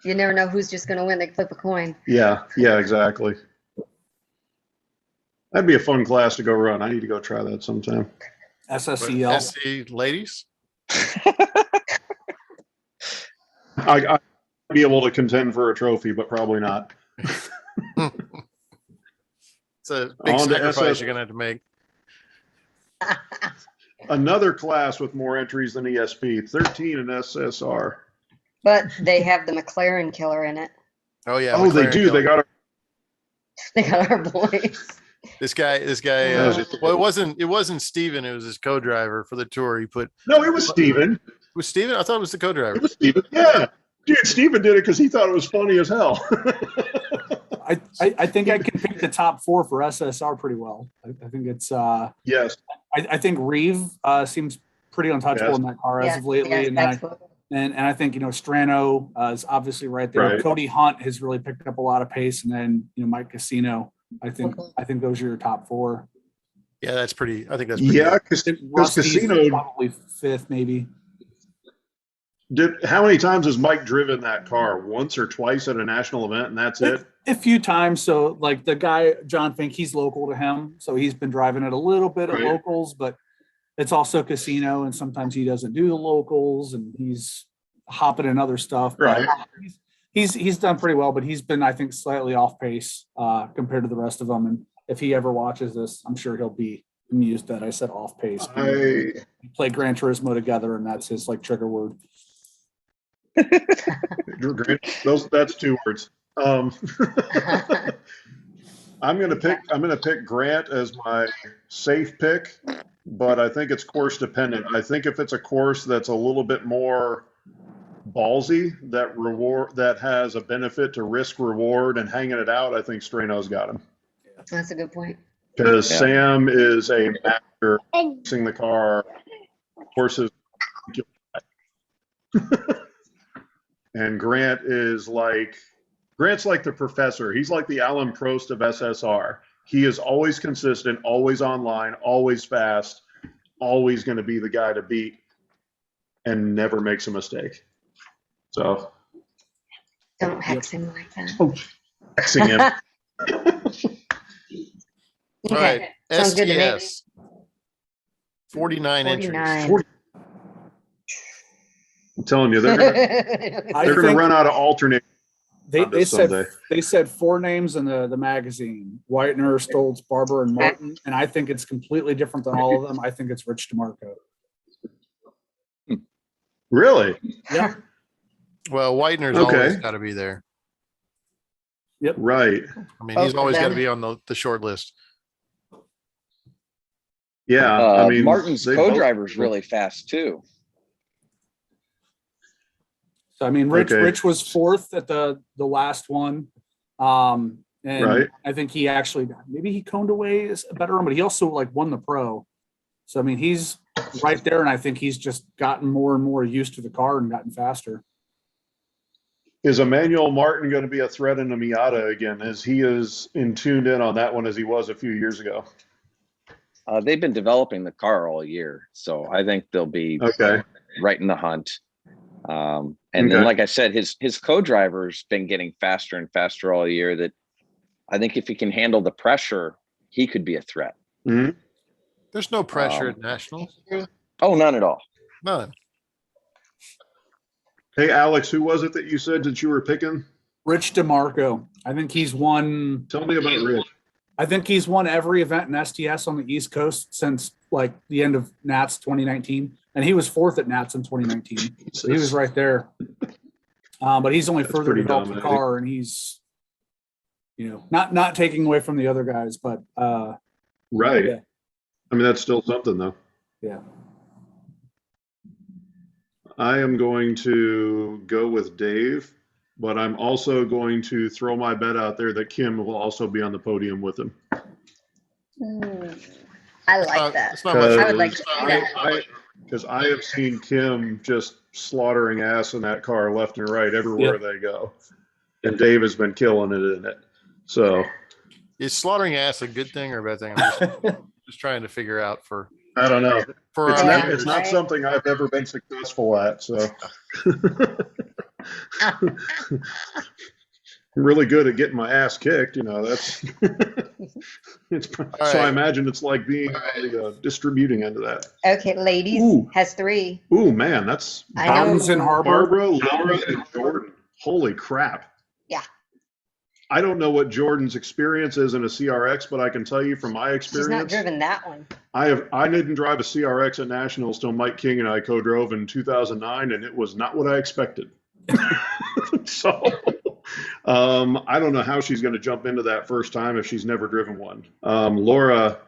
You never know who's just going to win. They flip a coin. Yeah, exactly. That'd be a fun class to go run. I need to go try that sometime. SSCL. SC ladies? I'd be able to contend for a trophy, but probably not. It's a big sacrifice you're going to have to make. Another class with more entries than ESP, 13 in SSR. But they have the McLaren killer in it. Oh, yeah. Oh, they do. Killer. They got our boys. This guy. Well, it wasn't Steven. It was his co-driver for the tour. He put. No, it was Steven. It was Steven? I thought it was the co-driver. It was Steven. Yeah. Dude, Steven did it because he thought it was funny as hell. I think I can pick the top 4 for SSR pretty well. I think it's Yes. I think Reeve seems pretty untouchable Yes. in that car as Yes, of lately, yes, and that's I, what- and I think Strano is obviously right there. Right. Cody Hunt has really picked up a lot of pace, and then Mike Casino. I think those are your top 4. Yeah, that's pretty. I think that's pretty. Yeah, good. because Rusty's Casino probably 5th, maybe. how many times has Mike driven that car? Once or twice at a national event, and that's it? A few times. So like the guy, John Fink, he's local to him. So he's been driving it a little bit at Right. locals, but it's also Casino. And sometimes he doesn't do the locals and he's hopping in other stuff. But Right. he's done pretty well, but he's been, I think, slightly off pace compared to the rest of them. And if he ever watches this, I'm sure he'll be amused that I said off pace. We play Gran Turismo together and that's his like trigger word. That's 2 words. I'm gonna pick Grant as my safe pick, but I think it's course dependent. I think if it's a course that's a little bit more ballsy, that has a benefit to risk reward and hanging it out, I think Strano's got him. That's a good point. Because Yeah. Sam is a master fixing the car, horses. And Grant's like the professor. He's like the Alan Prost of SSR. He is always consistent, always online, always fast, always going to be the guy to beat, and never makes a mistake. So, Don't hex him like that. hexing him. All right, Okay, sounds good to me. STS. 49 entries. 49. 40. I'm telling you, they're gonna run out of alternate. They someday. said 4 names in the magazine: Whitener, Stoltz, Barber, and Martin. And I think it's completely different than all of them. I think it's Rich DeMarco. Really? Yeah. Well, Whitener's Okay. always got to be there. Right. I mean, he's Both of always got to them. be on the short list. Yeah. I mean, Martin's they co-driver's both- really fast too. So I mean, Rich Okay. Rich was 4th at the last one. And Right. I think he actually maybe he coned away is a better one, but he also like won the pro. So I mean, he's right there, and I think he's just gotten more and more used to the car and gotten faster. Is Emmanuel Martin going to be a threat in the Miata again, as he is tuned in on that one as he was a few years ago? They've been developing the car all year, so I think they'll be Okay. right in the hunt. And then, Okay. like I said, his co-driver's been getting faster and faster all year. That I think if he can handle the pressure, he could be a threat. Mhm. There's no pressure at nationals. Oh, none at all. None. Hey, Alex, who was it that you said that you were picking? Rich DeMarco. I think he's won. Tell me about Rich. I think he's won every event in STS on the East Coast since like the end of NATS 2019, and he was 4th at NATS in 2019. So he was right there. But he's only That's further pretty developed the dominating. car, and he's not taking away from the other guys, but Right. Yeah. I mean, that's still something, though. yeah. I am going to go with Dave, but I'm also going to throw my bet out there that Kim will also be on the podium with him. I like that. It's not much. I would like to see that. Because I have seen Kim just slaughtering ass in that car left and right everywhere they go. And Dave has been killing it in it. So Is slaughtering ass a good thing or a bad thing? I'm just trying to figure out for I don't know. our It's viewers. not something I've ever been successful at. So I'm really good at getting my ass kicked. That's so I right. imagine it's like being on the distributing end of that. Okay, ladies Ooh. has 3. Ooh, man, that's I know. Mountains and Harbor. Barbara, Laura, and Jordan. Holy crap. Yeah. I don't know what Jordan's experience is in a CRX, but I can tell you from my She's not experience, driven that one. I didn't drive a CRX at Nationals till Mike King and I co-drove in 2009, and it was not what I expected. So I don't know how she's going to jump into that first time if she's never driven one. Laura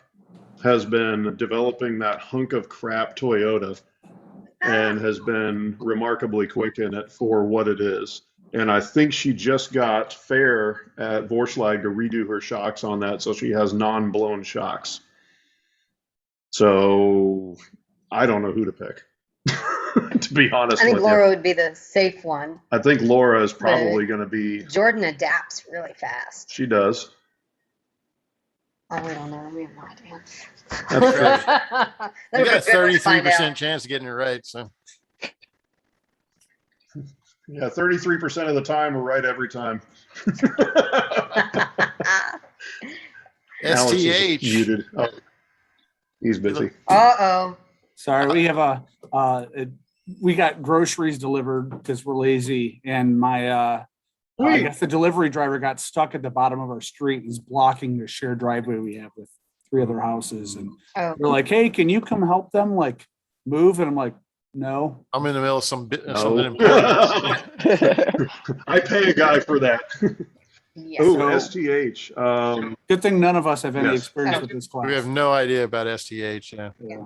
has been developing that hunk of crap Toyota and has been remarkably quick in it for what it is. And I think she just got fair at Vorschlag to redo her shocks on that, so she has non-blown shocks. So I don't know who to pick, to be honest I think with Laura you. would be the safe one. I think Laura is probably going to be. Jordan adapts really fast. She does. Oh, we don't know. We have no idea. That's right. You got a That'll be good to find 33% out. chance of getting it right. So Yeah, 33% of the time, or right every time. Alex is STH. muted. Oh, he's busy. Uh-oh. Sorry, we have we got groceries delivered because we're lazy, and my I guess the delivery driver got stuck at the bottom of our street and is blocking the shared driveway we have with 3 other houses. And Oh. they're like, "Hey, can you come help them like move?" And I'm like, "No." I'm in the middle of something No. important. I pay a guy for that. Yes. Oh, So- STH. Good thing none of us have any Yes. experience with this class. We have no idea about STH. Yeah. Yeah.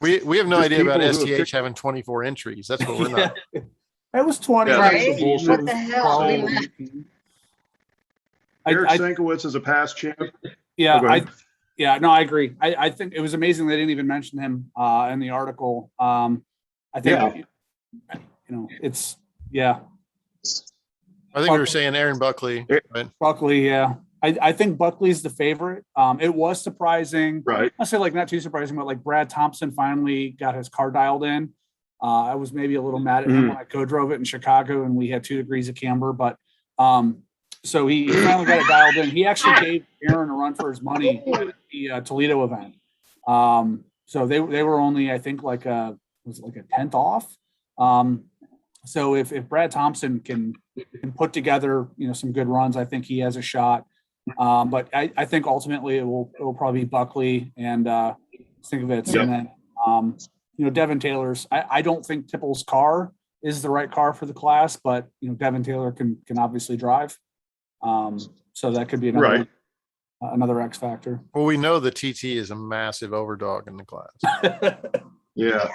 We have no Just idea about people who have STH picked- having 24 entries. That's what we're not. It was 20. Yeah, Right? It was What the hell? We probably- met. Eric I- Sienkiewicz is a past champ. Yeah, Oh, go ahead. no, I agree. I think it was amazing they didn't even mention him in the article. I think it's I think we were saying Aaron Buckley. But Buckley. Yeah, I think Buckley's the favorite. It was surprising. Right. I say like not too surprising, but like Brad Thompson finally got his car dialed in. I was maybe a little mad at him when I co-drove it in Chicago and we had 2 degrees of camber, but so he finally got it dialed in. He actually gave Aaron a run for his money at the Toledo event. So they were only, I think, was it like a 10th off? So if Brad Thompson can put together, some good runs, I think he has a shot. But I think ultimately it will probably be Buckley and Sinkovitz. Yep. And then, Devin Taylor's, I don't think Tipple's car is the right car for the class, but, Devin Taylor can obviously drive. So that could be another X factor. well, we know the TT is a massive overdog in the class. Yeah.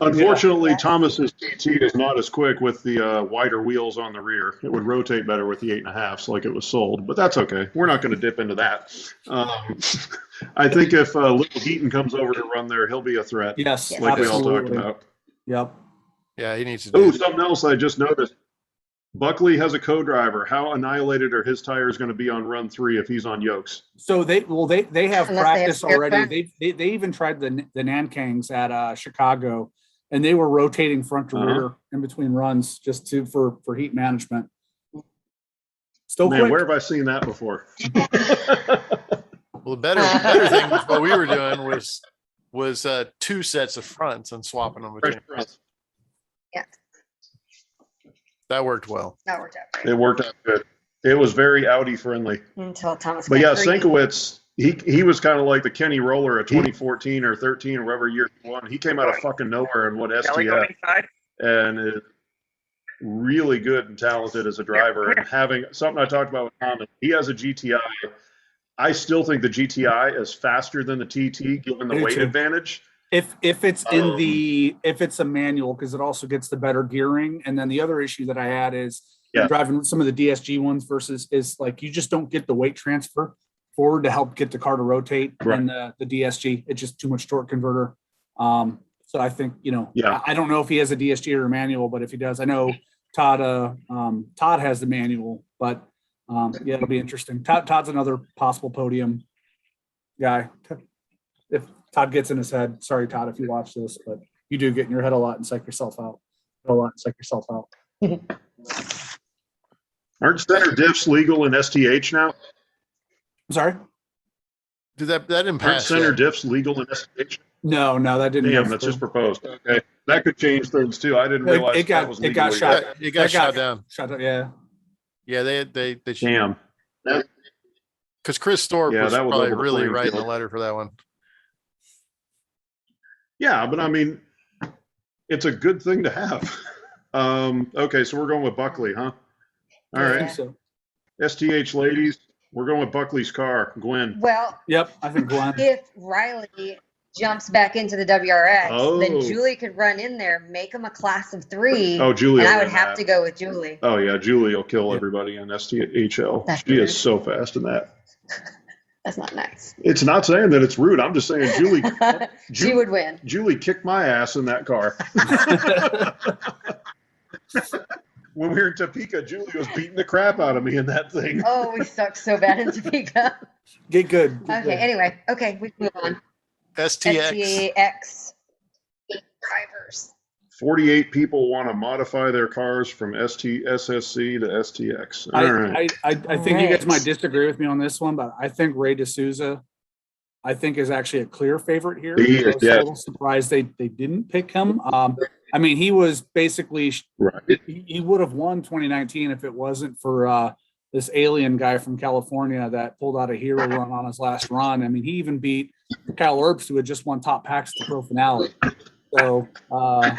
Unfortunately, Thomas's TT is not as quick with the wider wheels on the rear. It would rotate better with the 8.5s like it was sold, but that's okay. We're not going to dip into that. I think if Little Heaton comes over to run there, he'll be a threat. Yes, Like we all talked absolutely. about. Yep. Yeah, he needs to Oh, do. something else I just noticed. Buckley has a co-driver. How annihilated are his tires going to be on run 3 if he's on yokes? So they have Unless they have practice spare already. tires. They even tried the Nankangs at Chicago, and they were rotating front to rear in between runs just for heat management. Still Man, quick. where have I seen that before? Well, the better thing was what we were doing was 2 sets of fronts and swapping them between. Yeah, That worked well. that worked out great. It worked out good. It was very Audi friendly. Until Thomas. But got yeah, green. Sienkiewicz, he was kind of like the Kenny Roller of 2014 or 13 or whatever year he won. He came out of fucking nowhere and won Kelly, go STF inside. and is really good and talented as a driver. And having something I talked about with Thomas, he has a GTI. I still think the GTI is faster than the TT given the Me weight too. advantage. If it's if it's a manual, because it also gets the better gearing. And then the other issue that I had is driving some of the DSG ones versus is like you just don't get the weight transfer forward to help get the car to rotate. Right. And the DSG, it's just too much torque converter. So I think I don't know if he has a DSG or a manual, but if he does, I know Todd has the manual, but it'll be interesting. Todd's another possible podium guy. If Todd gets in his head, sorry, Todd, if you watch this, but you do get in your head a lot and psych yourself out. Aren't center diffs legal in STH now? I'm sorry? Did that didn't Aren't pass center yet. diffs legal in STH? No, that didn't. Damn, go that's through. just proposed. Okay. That could change things too. I didn't realize that was legal. got shot. It got shot down. Shut up. Yeah. Yeah, they Damn. because Chris Thorpe Yeah, was that would probably level the really playing writing field. a letter for that one. Yeah, but I mean, it's a good thing to have. Okay, so we're going with Buckley, huh? All I right. think so. STH ladies, we're going with Buckley's car. Gwen. Well, Yep. I think Glenn. if Riley jumps back into the WRX, then Oh. Julie could run in there, make him a class of 3. Oh, Julie. And I will would win have that. to go with Julie. Oh yeah, Julie will kill Yep. everybody in STHL. That's She rude. is so fast in that. That's not nice. It's not saying that it's rude. I'm just saying Julie. She would win. Julie kicked my ass in that car. When we were in Topeka, Julie was beating the crap out of me in that thing. Oh, we suck so bad in Topeka. Get good. Okay, anyway. Okay, we can move on. STX. STX drivers. 48 people want to modify their cars from SSC to STX. All right. I think you guys Right. might disagree with me on this one, but I think Ray D'Souza, I think, is actually a clear favorite here. He is, I was yeah. a little surprised they didn't pick him. I mean, he was basically Right. he would have won 2019 if it wasn't for this alien guy from California that pulled out a hero run on his last run. I mean, he even beat Kyle Erbst, who had just won top packs at the pro finale. So, I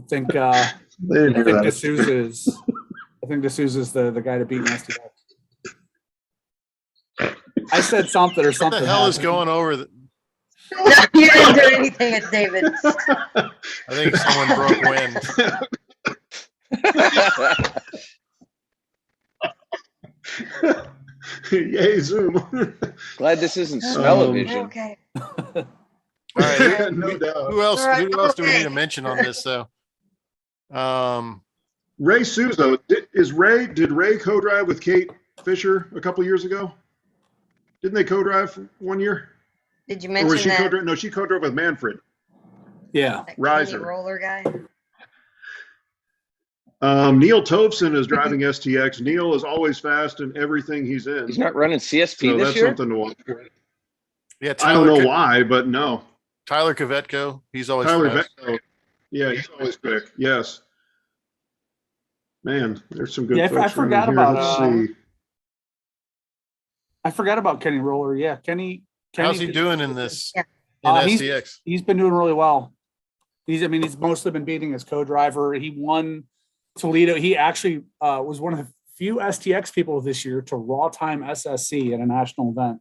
think D'Souza is the guy to beat in STX. I said something or What something. the hell is happened. going over? No, you didn't do anything. It's David. I think someone broke wind. Yay, Zoom. Glad this isn't smell-o-vision. Okay. All right. No doubt. Who else? All right, Who else do we need okay. to mention on this? So, Ray Souza, did Ray co-drive with Kate Fisher a couple years ago? Didn't they co-drive 1 year? Did you Or mention was she that, co-drive? No, she co-drove with Manfred. Yeah. that Riser. Kenny roller guy? Neil Tovson is driving STX. Neil is always fast in everything he's in. He's not running CSP So this that's year? something to watch for. yeah, I don't know Tyler, why, but no. Tyler Kvetko. He's always Tyler fast. Vetko. Yeah, he's always quick. Yes. Man, there's some good Yeah, I folks running forgot here. about, Let's see. I forgot about Kenny Roller. Yeah, Kenny. How's he doing in this? Yeah. In He's- STX. He's been doing really well. He's mostly been beating his co-driver. He won Toledo. He actually was one of the few STX people this year to raw time SSC at a national event.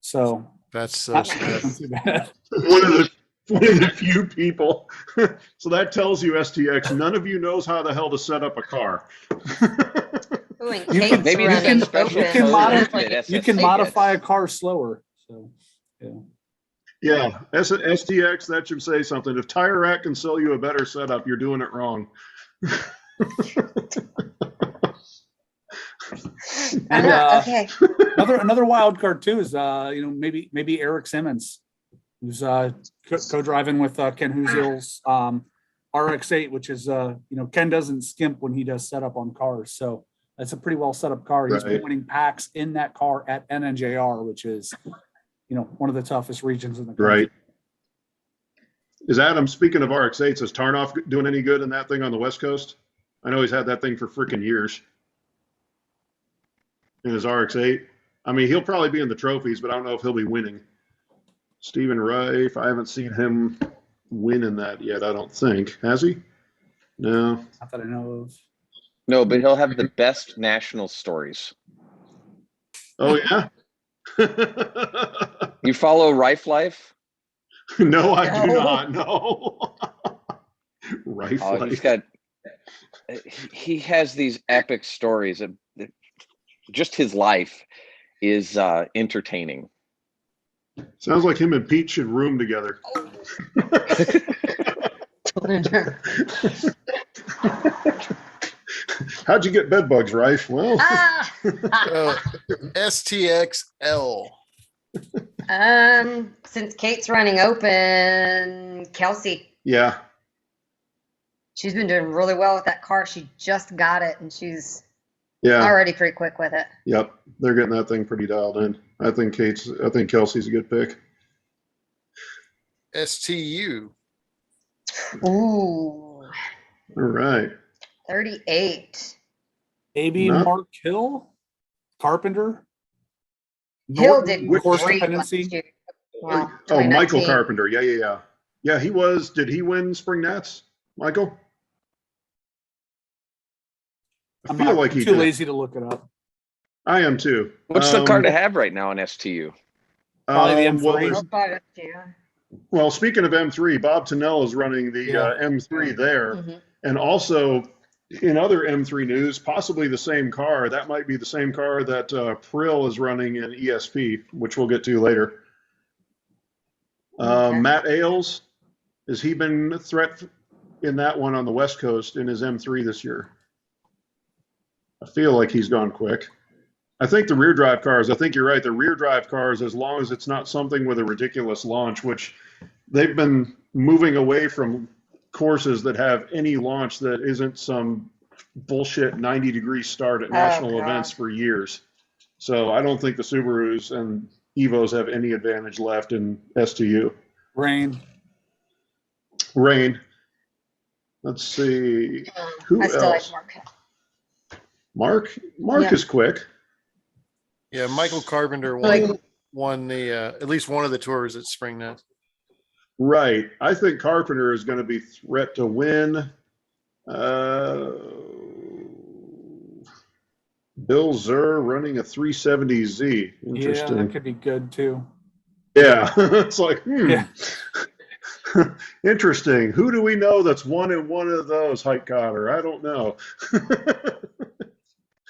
So That's so not sad. too bad. One of the few people. So that tells you, STX, none of you knows how the hell to set up a car. Ooh, and You Kate's can- maybe running you can- open. you can modify- that You can SSC modify a gets. car slower. So yeah. Yeah, STX, that should say something. If Tire Rack can sell you a better setup, you're doing it wrong. And Okay. another wild card too is maybe Eric Simmons, who's co-driving with Ken Huzil's RX-8, which is Ken doesn't skimp when he does setup on cars, so that's a pretty well set up car. He's been Right. winning packs in that car at NNJR, which is one of the toughest regions in the country. Right. Is Adam, speaking of RX-8s, is Tarnoff doing any good in that thing on the West Coast? I know he's had that thing for freaking years. In his RX-8. I mean, he'll probably be in the trophies, but I don't know if he'll be winning. Stephen Rife, I haven't seen him win in that yet, I don't think. Has he? No. Not that I know of. No, but he'll have the best national stories. Oh, yeah? You follow Rife Life? No, I do No. not. No. Rife Oh, Life. he's got. He has these epic stories. Just his life is entertaining. Sounds like him and Pete should room together. How'd you get bed bugs, Rife? Well, Ah! STXL. Since Kate's running open, Kelsey, yeah. she's been doing really well with that car. She just got it, and she's Yeah. already pretty quick with it. Yep. They're getting that thing pretty dialed in. I think Kelsey's a good pick. STU. Ooh, All right. 38. AB No. Mark Hill, Carpenter. Hill Norton did Horse great Dependency. last year. Well, Oh, Michael 2019. Carpenter. Yeah. Yeah, did he win Spring Nats, Michael? I I'm feel not like he too did. lazy to look it up. I am too. What's the car to have right now in STU? Probably the Well, M3. Oh, five, yeah. well, speaking of M3, Bob Tennell is running the Yeah. M3 there. Mhm. And also, in other M3 news, possibly the same car. That might be the same car that Prill is running in ESP, which we'll get to later. Okay. Matt Ailes, has he been a threat in that one on the West Coast in his M3 this year? I feel like he's gone quick. I think the rear drive cars, I think you're right. The rear drive cars, as long as it's not something with a ridiculous launch, which they've been moving away from courses that have any launch that isn't some bullshit 90-degree start at national God. events for years. So I don't think the Subarus and Evos have any advantage left in STU. Rain. Rain. Let's see. Who I still like else? Mark. Mark Yeah. is quick. Yeah, Michael Carpenter Like- won the at least one of the tours at Springnet. Right. I think Carpenter is going to be threat to win. Bill Zurr running a 370Z. Yeah, Interesting. that could be good too. Yeah. It's like, Yeah. Interesting. Who do we know that's won in one of those, Hike Cotter? I don't know.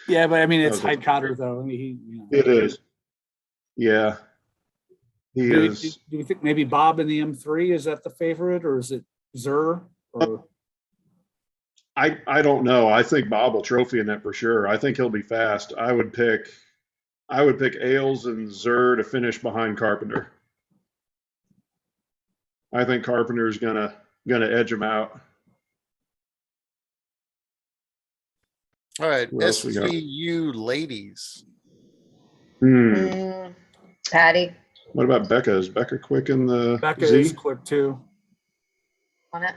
Yeah, but I mean, it's Okay. Hyde Cotter though. It is. Yeah. He Do is. you think maybe Bob in the M3 is that the favorite, or is it Zur? Or I don't know. I think Bob will trophy in that for sure. I think he'll be fast. I would pick Ailes and Zur to finish behind Carpenter. I think Carpenter is gonna edge him out. All right, Who else we got? SVU ladies. Patty What about Becca? Is Becca quick in the Becca Z? is quick too. on it.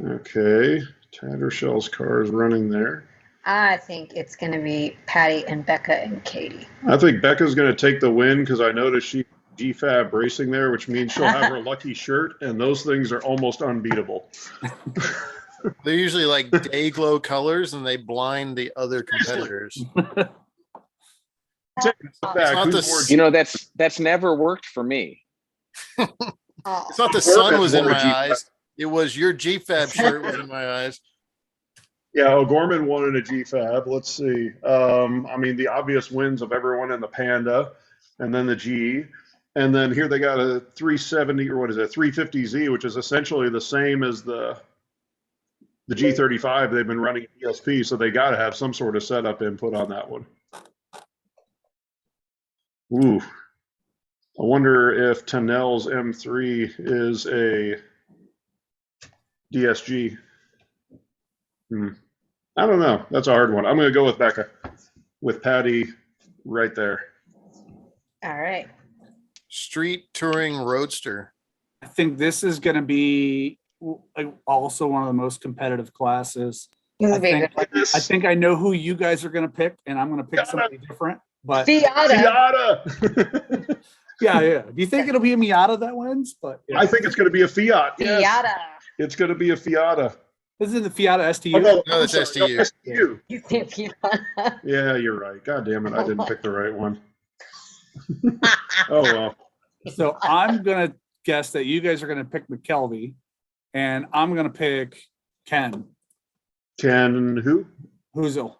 Okay. Tattershell's car is running there. I think it's going to be Patty and Becca and Katie. I think Becca's going to take the win because I noticed she GFAB racing there, which means she'll have her lucky shirt, and those things are almost unbeatable. They're usually like day glow colors, and they blind the other competitors. Take it back. not Who's the more You know, that's never worked for me. Oh, It's not the sun was in more my GFAB. eyes. It was your GFAB shirt was in my eyes. Yeah, O'Gorman won in a GFAB. Let's see. I mean, the obvious wins of everyone in the Panda, and then the G, and then here they got a 370 or what is it, 350Z, which is essentially the same as the G35 they've been running at ESP. So they got to have some sort of setup input on that one. Ooh, I wonder if Tennell's M3 is a DSG. I don't know. That's a hard one. I'm going to go with Becca, with Patty right there. all right. Street touring roadster. I think this is going to be also one of the most competitive classes. This I would be a think, good one. I think I know who you guys are going to pick, and I'm going to pick somebody different. But Fiata. Fiata. yeah. Do you think it'll be a Miata that wins? But yeah. I think it's going to be a Fiat. Yes. Fiata. It's going to be a Fiata. This is the Fiata STU. Oh, no, No, that's I'm sorry, STU. STU. You think Fiata? Yeah, you're right. God damn it. I didn't pick the right one. Oh, well. So I'm going to guess that you guys are going to pick McKelvey, and I'm going to pick Ken Ken who? Housel.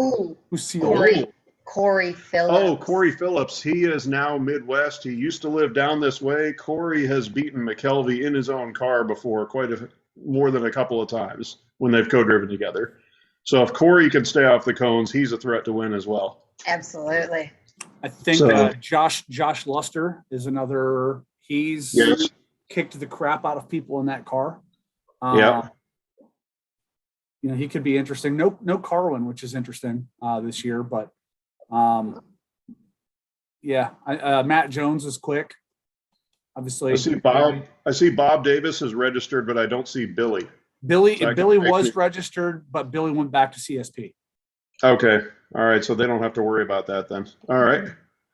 Ooh, Husil. Corey Phillips. Oh, Corey Phillips. He is now Midwest. He used to live down this way. Corey has beaten McKelvey in his own car before more than a couple of times when they've co-driven together. So if Corey can stay off the cones, he's a threat to win as well. Absolutely. I think So- Josh Luster is another. He's Yes. kicked the crap out of people in that car. Yeah. You know, he could be interesting. No Carwin, which is interesting this year, but yeah, Matt Jones is quick. Obviously, I see Bob Davis is registered, but I don't see Billy. Billy So I can Billy make was it- registered, but Billy went back to CSP. Okay. All right. So they don't have to worry about that then. All right.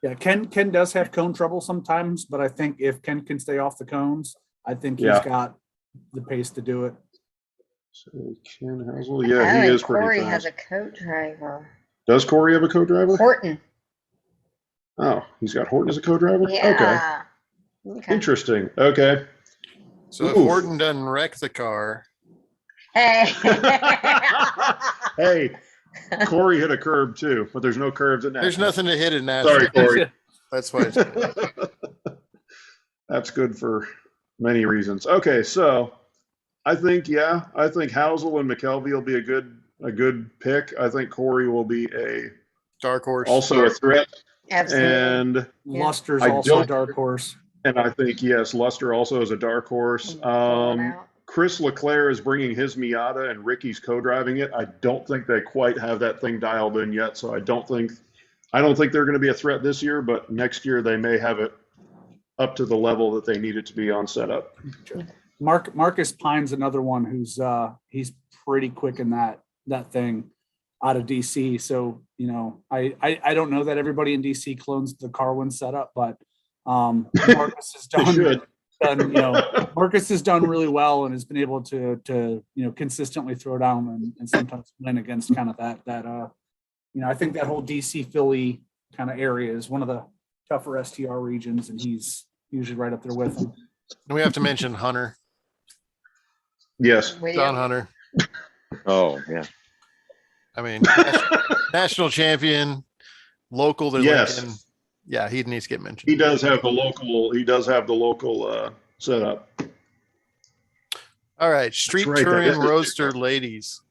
Yeah, Ken does have cone trouble sometimes, but I think if Ken can stay off the cones, I think he's Yeah. got the pace to do it. So Ken Housel, yeah, he is pretty Corey fast. has a co-driver. Does Corey have a co-driver? Horton. Oh, he's got Horton as a co-driver? Yeah. Okay. Interesting. Okay. So if Oof. Horton doesn't wreck the car, Hey. Hey, Corey hit a curb too, but there's no curbs at there's National. nothing to hit in that. Sorry, Corey. That's why it's good. That's good for many reasons. Okay, so I think Housel and McKelvey will be a good pick. I think Corey will be Dark horse. also a threat. Absolutely. And Luster's I also a don't- dark horse. and I think yes, Luster also is a dark horse. Chris Leclerc is bringing his Miata and Ricky's co-driving it. I don't think they quite have that thing dialed in yet, so I don't think they're going to be a threat this year, but next year they may have it up to the level that they need it to be on setup. Marcus Pine's another one who's he's pretty quick in that thing out of DC. So, you know, I don't know that everybody in DC clones the Carwin setup, but Marcus has done Marcus has done really well and has been able to consistently throw down and sometimes win against kind of that I think that whole DC Philly kind of area is one of the tougher STR regions, and he's usually right up there with them. And we have to mention Hunter, Yes. John Hunter. Oh, yeah. I mean, national champion, local to Yes. Lincoln. Yeah, he needs to get mentioned. He does have the local setup. All right, street That's right, that touring is- roadster ladies.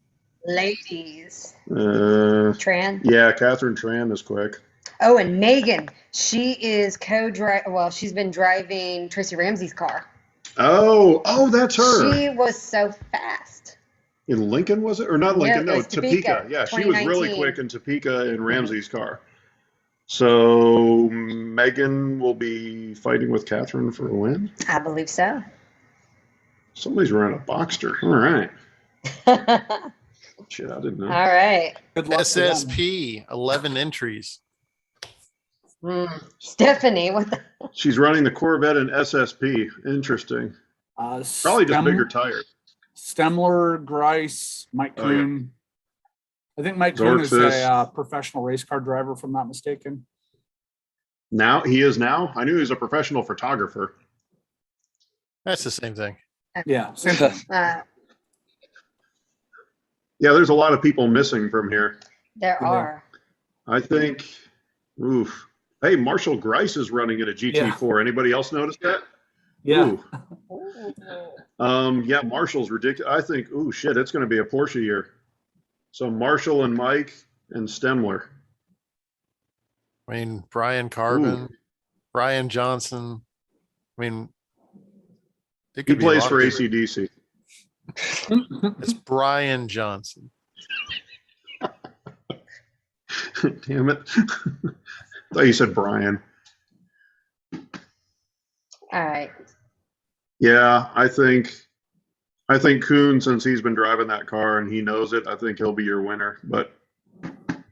Ladies. Tran. Tran. Yeah, Catherine Tran is quick. Oh, and Megan. She is she's been driving Tracy Ramsey's car. Oh, that's her. She was so fast. In Lincoln, was it? Or not Yeah, Lincoln? it No, was Topeka. Topeka, Yeah, she was really 2019. quick in Topeka in Ramsey's car. So Megan will be fighting with Catherine for a win. I believe so. Somebody's running a Boxster. All right. Shit, I didn't know. All right. Good luck to them. SSP, 11 entries. Stephanie, what the? She's running the Corvette and SSP. Interesting. Probably just bigger tires. Stemler, Grice, Mike Oh, yeah. Kuhn. I think Mike Kuhn is a Zorkfist. professional race car driver, if I'm not mistaken. Now he is now. I knew he was a professional photographer. That's the same thing. Yeah, same thing. Yeah, there's a lot of people missing from here. There Yeah. are. I think. Oof. Hey, Marshall Grice is running at a GT4. Anybody else notice that? Yeah. Ooh. Yeah, Marshall's ridiculous. I think, ooh, shit, it's going to be a Porsche year. So Marshall and Mike and Stemler. I mean, Brian Carbon, Brian Johnson. I mean, it He could be a plays lot for of people. ACDC. It's Brian Johnson. Damn it. I thought you said Brian. All right. Yeah, I think Kuhn, since he's been driving that car and he knows it, I think he'll be your winner. But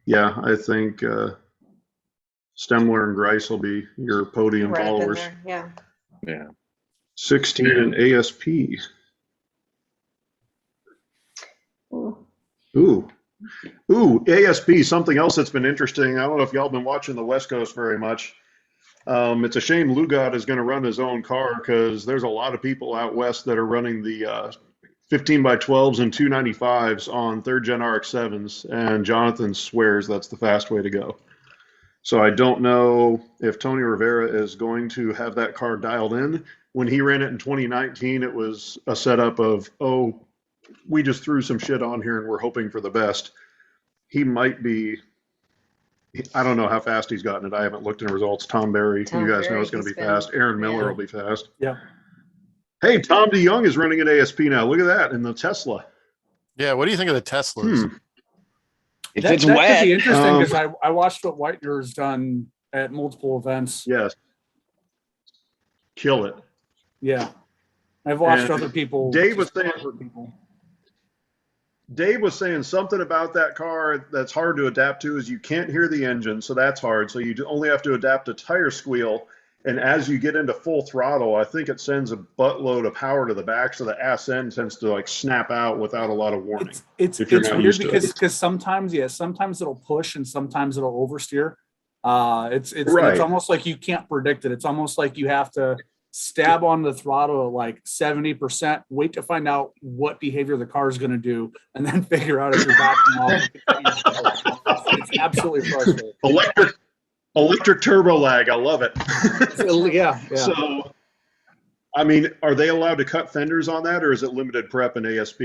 yeah, I think Stemler and Grice will be your podium Right up in followers. there, yeah. Yeah. 16 in ASP. Ooh. ASP, something else that's been interesting. I don't know if y'all been watching the West Coast very much. It's a shame Lugot is going to run his own car because there's a lot of people out west that are running the 15x12s and 295s on third gen RX-7s, and Jonathan swears that's the fast way to go. So I don't know if Tony Rivera is going to have that car dialed in. When he ran it in 2019, it was a setup of, oh, we just threw some shit on here and we're hoping for the best. He might be, I don't know how fast he's gotten it. I haven't looked in the results. Tom Berry, Tom you guys know Berry, it's going to he's be been- fast. Aaron Miller yeah. will be fast. Yeah. Hey, Tom DeYoung is running an ASP now. Look at that in the Tesla. Yeah, what do you think of the Teslas? If That it's could wet, be interesting because I watched what Whitener's done at multiple events. Yes. Kill it. Yeah. I've watched And other people. Dave was just saying- hurt people. Dave was saying something about that car that's hard to adapt to is you can't hear the engine, so that's hard. So you only have to adapt a tire squeal. And as you get into full throttle, I think it sends a buttload of power to the back, so the ass end tends to like snap out without a lot of warning. It's if you're it's not weird used to it. because sometimes it'll push and sometimes it'll oversteer. It's Right. almost like you can't predict it. It's almost like you have to stab on the throttle at like 70%, wait to find out what behavior the car is going to do, and then figure out if you're backing off. It's absolutely frustrating. Electric turbo lag. I love it. Yeah. So, I mean, are they allowed to cut fenders on that, or is it limited prep and ASP?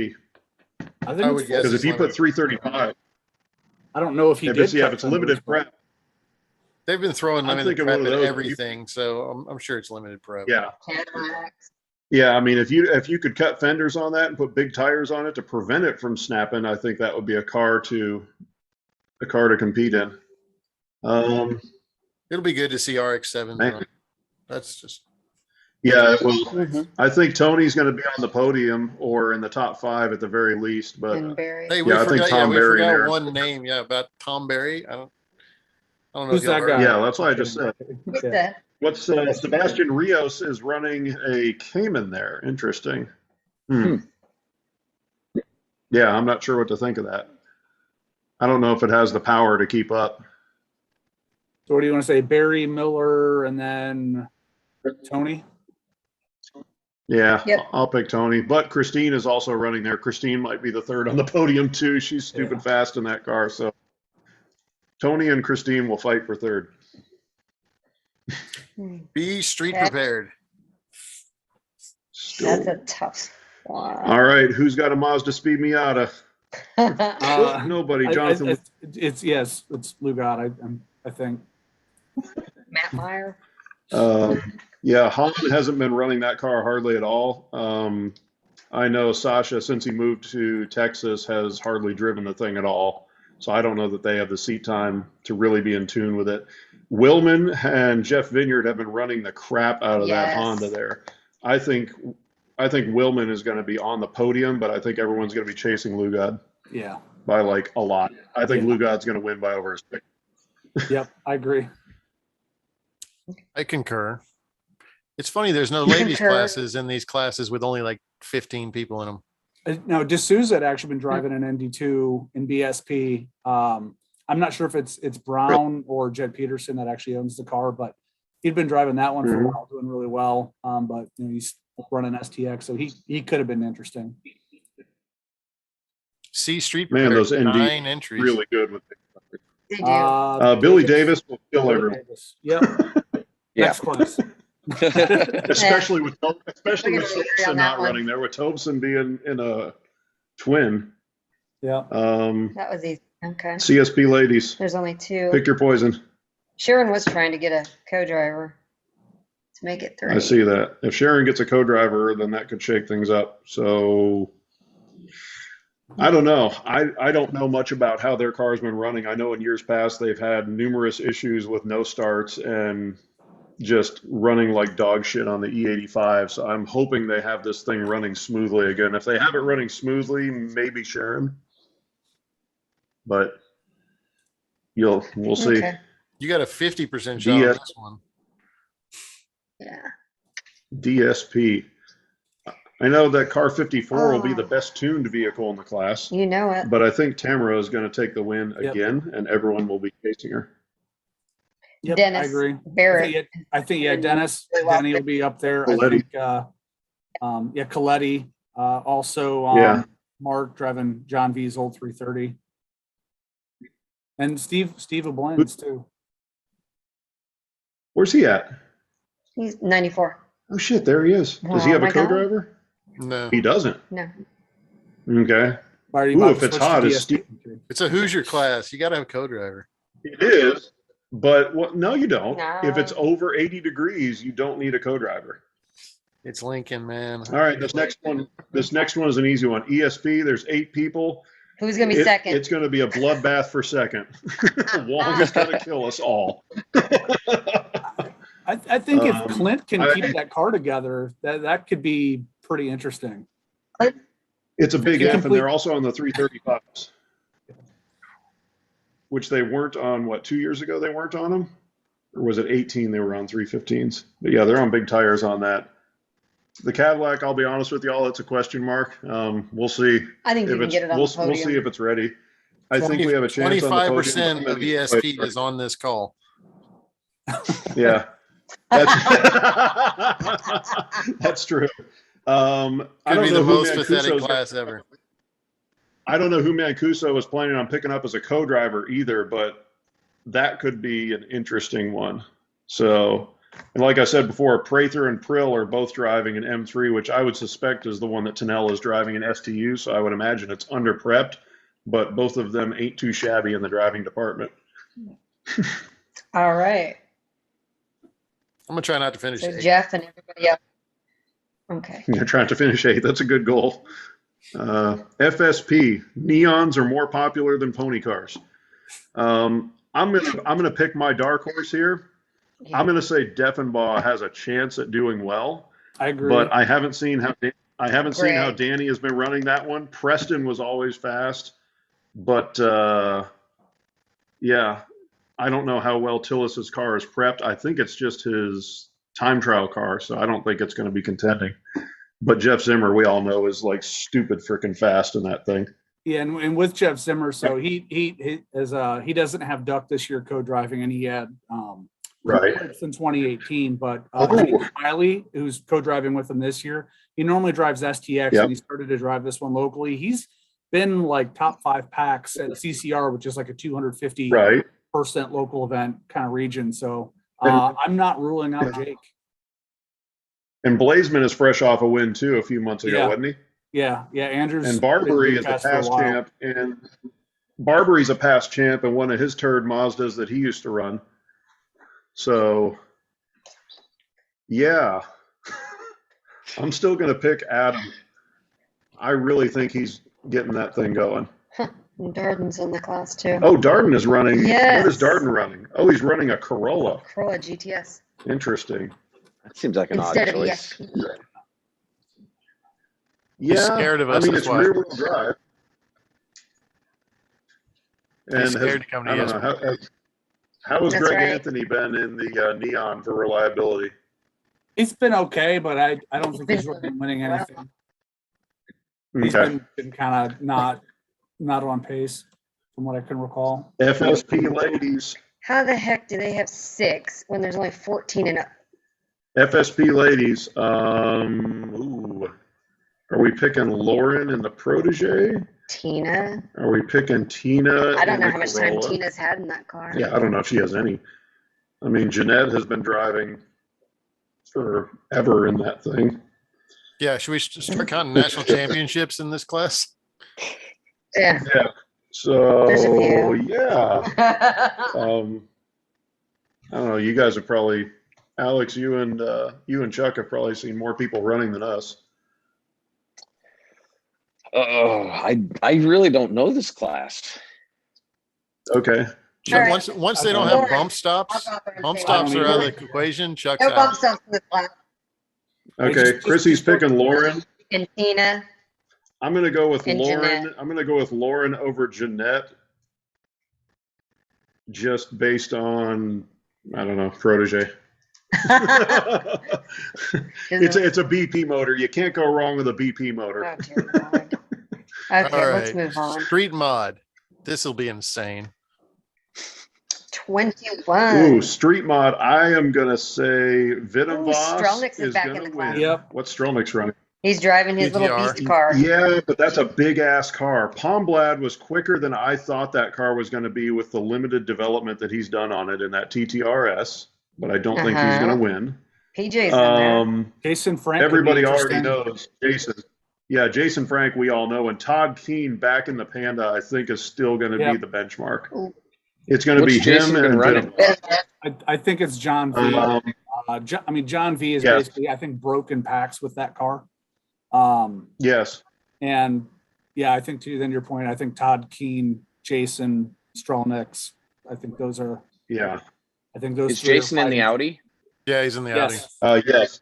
I think I would guess Because if you put 335, I don't know if he if did. it's, if it's limited prep, They've been throwing I'm limited thinking prep one at of those- everything, so I'm sure it's limited prep. yeah. Cadillacs. Yeah, I mean, if you could cut fenders on that and put big tires on it to prevent it from snapping, I think that would be a car to compete in. It'll be good to see RX-7s Man. run. That's just Yeah, well, Mhm. I think Tony's going to be on the podium or in the top 5 at the very least. But And Barry. hey, we Yeah, I think forgot. Tom we Berry forgot there. one name. Yeah, about Tom Berry. I don't know. Who's if y'all that heard guy? of him. yeah, that's why I just said. Who's Yeah. that? What's Sebastian Rios is running a Cayman there. Interesting. Yeah, I'm not sure what to think of that. I don't know if it has the power to keep up. So what do you want to say? Barry, Miller, and then Tony? Yeah, Yep. I'll pick Tony. But Christine is also running there. Christine might be the third on the podium too. She's stupid Yeah. fast in that car. So Tony and Christine will fight for third. Be street Okay. prepared. That's a tough one. All right, who's got a Mazda Speed Miata? Uh, Nobody. I- Jonathan. it's it's Lugat. I think. Matt Meyer. Yeah, Holland hasn't been running that car hardly at all. I know Sasha, since he moved to Texas, has hardly driven the thing at all. So I don't know that they have the seat time to really be in tune with it. Willman and Jeff Vineyard have been running the crap out of that Yes. Honda there. I think Willman is going to be on the podium, but I think everyone's going to be chasing Lugard Yeah. by like a lot. I think Yeah. Lugard's going to win by over a stick. Yep. I agree. I concur. It's funny. There's no You ladies concur? classes in these classes with only like 15 people in them. No, D'Souza had actually been driving an ND2 in BSP. I'm not sure if it's Brown or Jed Peterson that actually owns the car, but he'd been driving that one for a Mhm. while, doing really well. But he's running STX, so he could have been interesting. See street Man, prepared. those ND 9 entries. Really good with it. They do. Billy Davis will kill Billy everyone. Davis. Yep. Yeah. Next class. Especially with We're gonna agree Tobson on not that one. running there, with Tobson being in a twin. Yeah. That was easy. Okay. CSP ladies, There's only two. pick your poison. Sharon was trying to get a co-driver to make it 3. I see that. If Sharon gets a co-driver, then that could shake things up. So I don't know. I don't know much about how their car's been running. I know in years past they've had numerous issues with no starts and just running like dog shit on the E85. So I'm hoping they have this thing running smoothly again. If they have it running smoothly, maybe Sharon. But we'll see. Okay. You got a 50% shot on DS. this one. Yeah. DSP. I know that car 54 will be Oh. the best tuned vehicle in the class, You know it. but I think Tamara is going to take the win Yep. again, and everyone will be chasing her. Yep. Dennis I agree. Barrett. I think Dennis. Really well. Denny will be up there. I Coletti. think. Coletti. Also. Yeah. Mark driving John V's old 330. And Steve Blends too. Where's he at? He's 94. Oh shit, there he is. Does he Oh have a my God. co-driver? No, He doesn't. No. Okay. Already Ooh, about if to it's switch to hot, it's DSP. it's a Hoosier class. You got to have a co-driver. It is, but no, you don't. No. If it's over 80 degrees, you don't need a co-driver. It's Lincoln, man. All right, this next one is an easy one. ESP, there's 8 people. Who's gonna be second? It's going to be a bloodbath for second. Wong is going to kill us all. I think if Um, Clint can I- keep that car together, that could be pretty interesting. It's a big You F, and complete- they're also on the 335s, which they weren't on, 2 years ago they weren't on them? Or was it 18 they were on 315s? But yeah, they're on big tires on that. The Cadillac, I'll be honest with y'all, it's a question mark. We'll see. I think you can get it on we'll the podium. see if it's ready. I think we have a chance on the podium. 25% of ESP is on this call. Yeah, that's that's true. I Could don't be know the who most pathetic Mancuso's class ever. I don't know who Mancuso was planning on picking up as a co-driver either, but that could be an interesting one. So, and like I said before, Prather and Prill are both driving an M3, which I would suspect is the one that Tanell is driving an STU. So I would imagine it's under prepped, but both of them ain't too shabby in the driving department. All right. I'm gonna try not to finish So eighth. Jeff and everybody else. Okay. You're trying to finish 8th. That's a good goal. FSP, neons are more popular than pony cars. I'm gonna pick my dark horse here. I'm gonna say Deffenbaugh has a chance at doing well, I agree. but I haven't seen how Greg. Danny has been running that one. Preston was always fast, but yeah, I don't know how well Tillis's car is prepped. I think it's just his time trial car, so I don't think it's going to be contending. But Jeff Zimmer, we all know, is like stupid freaking fast in that thing. Yeah, and with Jeff Zimmer, so he doesn't have Duck this year co-driving, and he had Right. in 2018. But Oh. Riley, who's co-driving with him this year, he normally drives STX, Yep. and he started to drive this one locally. He's been like top 5 packs at CCR, which is like a 250% Right. local event kind of region. So And- I'm not ruling out Jake. And Blazeman is fresh off a win too a few months ago, Yeah. wasn't he? Yeah, Andrews And Barbary been is a fast for past while. champ, and Barbary's a past champ and one of his turd Mazdas that he used to run. So, yeah, I'm still going to pick Adam. I really think he's getting that thing going. And Darden's in the class too. Oh, Darden is running. Yes. What is Darden running? Oh, he's running a Corolla. Corolla GTS Interesting. That seems like an odd instead of choice. ESP. Yeah, scared of us, I mean, that's it's why. rear-wheel drive. He's scared to come to I don't know, how has That's Greg right. Anthony been in the neon for reliability? He's been okay, but I don't think he's really been winning anything. He's Okay. been kind of not on pace from what I can recall. FSP ladies. How the heck do they have 6 when there's only 14 and up? FSP ladies. Ooh. Are we picking Lauren in the Protege? Tina? Are we picking Tina? I don't in know the how much time Corolla? Tina's had in that car. Yeah, I don't know if she has any. I mean, Jeanette has been driving forever in that thing. Yeah, should we start counting national championships in this class? Yeah. So, There's a few. yeah. I don't know. You guys have probably, Alex, you and Chuck have probably seen more people running than us. Oh, I really don't know this class. Okay. Chuck, All right. once they don't have Lauren, bump stops, I'll go there and bump say stops that. are out of the equation. Chuck's No bump out. stops in the class. Okay. Chrissy's picking Lauren. And Tina. I'm going to go with And Lauren. Jeanette. I'm going to go with Lauren over Jeanette. Just based on, I don't know, Protege. It's a BP motor. You can't go wrong with a BP motor. Oh, dear Lord. Okay, All let's right. move on. Street mod. This will be insane. 21. Ooh, street mod. I am gonna say Vidam Ooh, Voss Strelnick's is back in gonna the class. win. Yep. What's Strelnick's running? He's driving his little GTR. beast car. Yeah, but that's a big ass car. Palmblad was quicker than I thought that car was going to be with the limited development that he's done on it in that TTRS. But I don't think he's Uh-huh. going to win. PJ's in there. Jason Frank. could be Everybody already interesting. knows Jason. Yeah, Jason Frank, we all know, and Todd Keene back in the Panda, I think, is still going to be Yep. the benchmark. Ooh. It's going to What's be Jason him been and running? Vidam. I think it's John V. John V is Yes. basically, I think, broken packs with that car. Yes. And yeah, I think to then your point, I think Todd Keene, Jason, Strelnick's, I think those are. Yeah. I think those. Is three are Jason in the fighting. Audi? Yeah, he's in the Yes. Yes.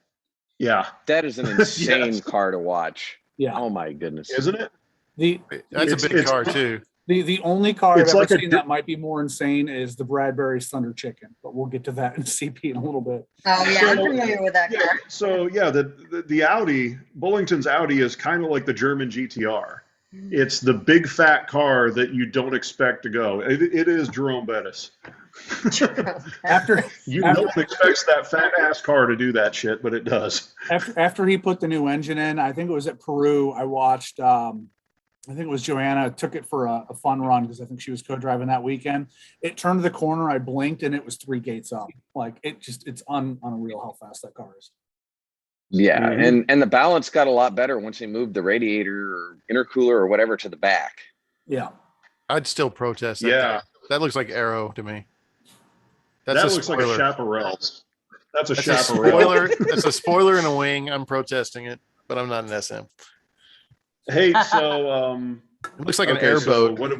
Yeah. That is an insane Yes. car to watch. Yeah. Oh my goodness. Isn't it? The That's It's- a big it's- car too. the only car I've It's ever like a seen that might be more insane is the Bradbury's Thunder Chicken, but we'll get to that in CP in a little bit. Oh, yeah, I'm familiar with that Yeah. car. So yeah, the Audi, Bullington's Audi is kind of like the German GTR. It's the big fat car that you don't expect to go. It is Jerome Bettis. After No one expects that fat ass car to do that shit, but it does. after he put the new engine in, I think it was at Peru. I watched. I think it was Joanna took it for a fun run because I think she was co-driving that weekend. It turned the corner. I blinked and it was 3 gates up. Like it's unreal how fast that car is. Yeah, Mhm. and the balance got a lot better once they moved the radiator or intercooler or whatever to the back. Yeah. I'd still protest that. Yeah, That looks like Aero to me. that looks like a chaparral. That's a That's a chaparral. spoiler. That's a spoiler and a wing. I'm protesting it, but I'm not an SM. Hey, so It looks like an okay, airboat. so what do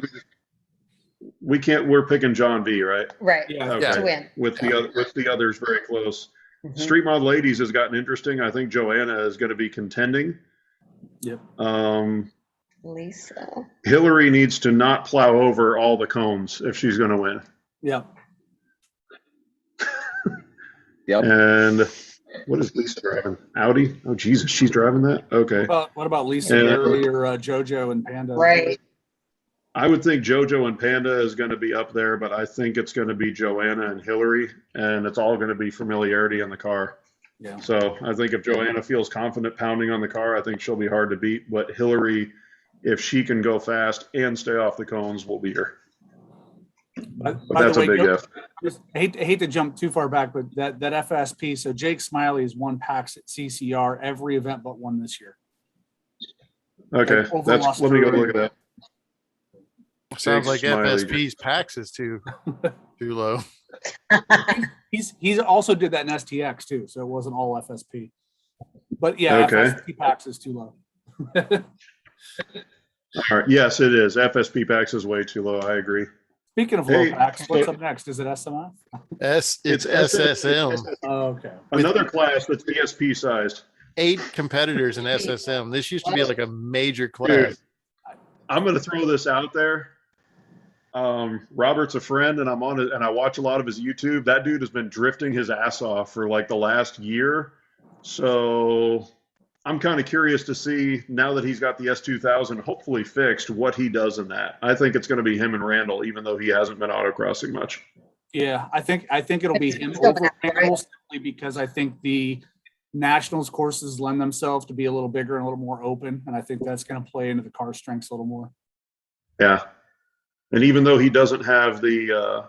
we can't. We're picking John V, right? Right, Yeah. Okay. to win. With the others very close. Mhm. Street Mod Ladies has gotten interesting. I think Joanna is going to be contending. Yep. Lisa. Hillary needs to not plow over all the cones if she's going to win. Yep. Yep. And what is Lisa driving? Audi? Oh Jesus, she's driving that. Okay. What about Lisa Yeah. Berry or JoJo and Panda? Right. I would think JoJo and Panda is going to be up there, but I think it's going to be Joanna and Hillary, and it's all going to be familiarity in the car. Yeah. So I think if Joanna feels confident pounding on the car, I think she'll be hard to beat. But Hillary, if she can go fast and stay off the cones, will beat her. By But that's the a big way, if. just hate to jump too far back, but that FSP. So Jake Smiley has won packs at CCR every event but one this year. Okay, Like, over let me go look at that. Sounds like Jake Smiley. FSP's PAX is too low. He's also did that in STX too, so it wasn't all FSP. But yeah, Okay. FSP packs is too low. All right. Yes, it is. FSP packs is way too low. I agree. Speaking of low Hey, packs, what's so- up next? Is it SMF? It's It's SSM. Oh, okay. Another class that's ESP sized. 8 competitors in SSM. This used to be like a major class. I'm going to throw this out there. Robert's a friend, and I'm on it, and I watch a lot of his YouTube. That dude has been drifting his ass off for like the last year. So I'm kind of curious to see, now that he's got the S2000 hopefully fixed, what he does in that. I think it's going to be him and Randall, even though he hasn't been autocrossing much. Yeah, I think it'll be him Still over gonna have to, Randall simply because I think the Nationals courses lend themselves to be a little bigger and a little more open, and I think that's going to play into the car strengths a little more. Yeah. And even though he doesn't have the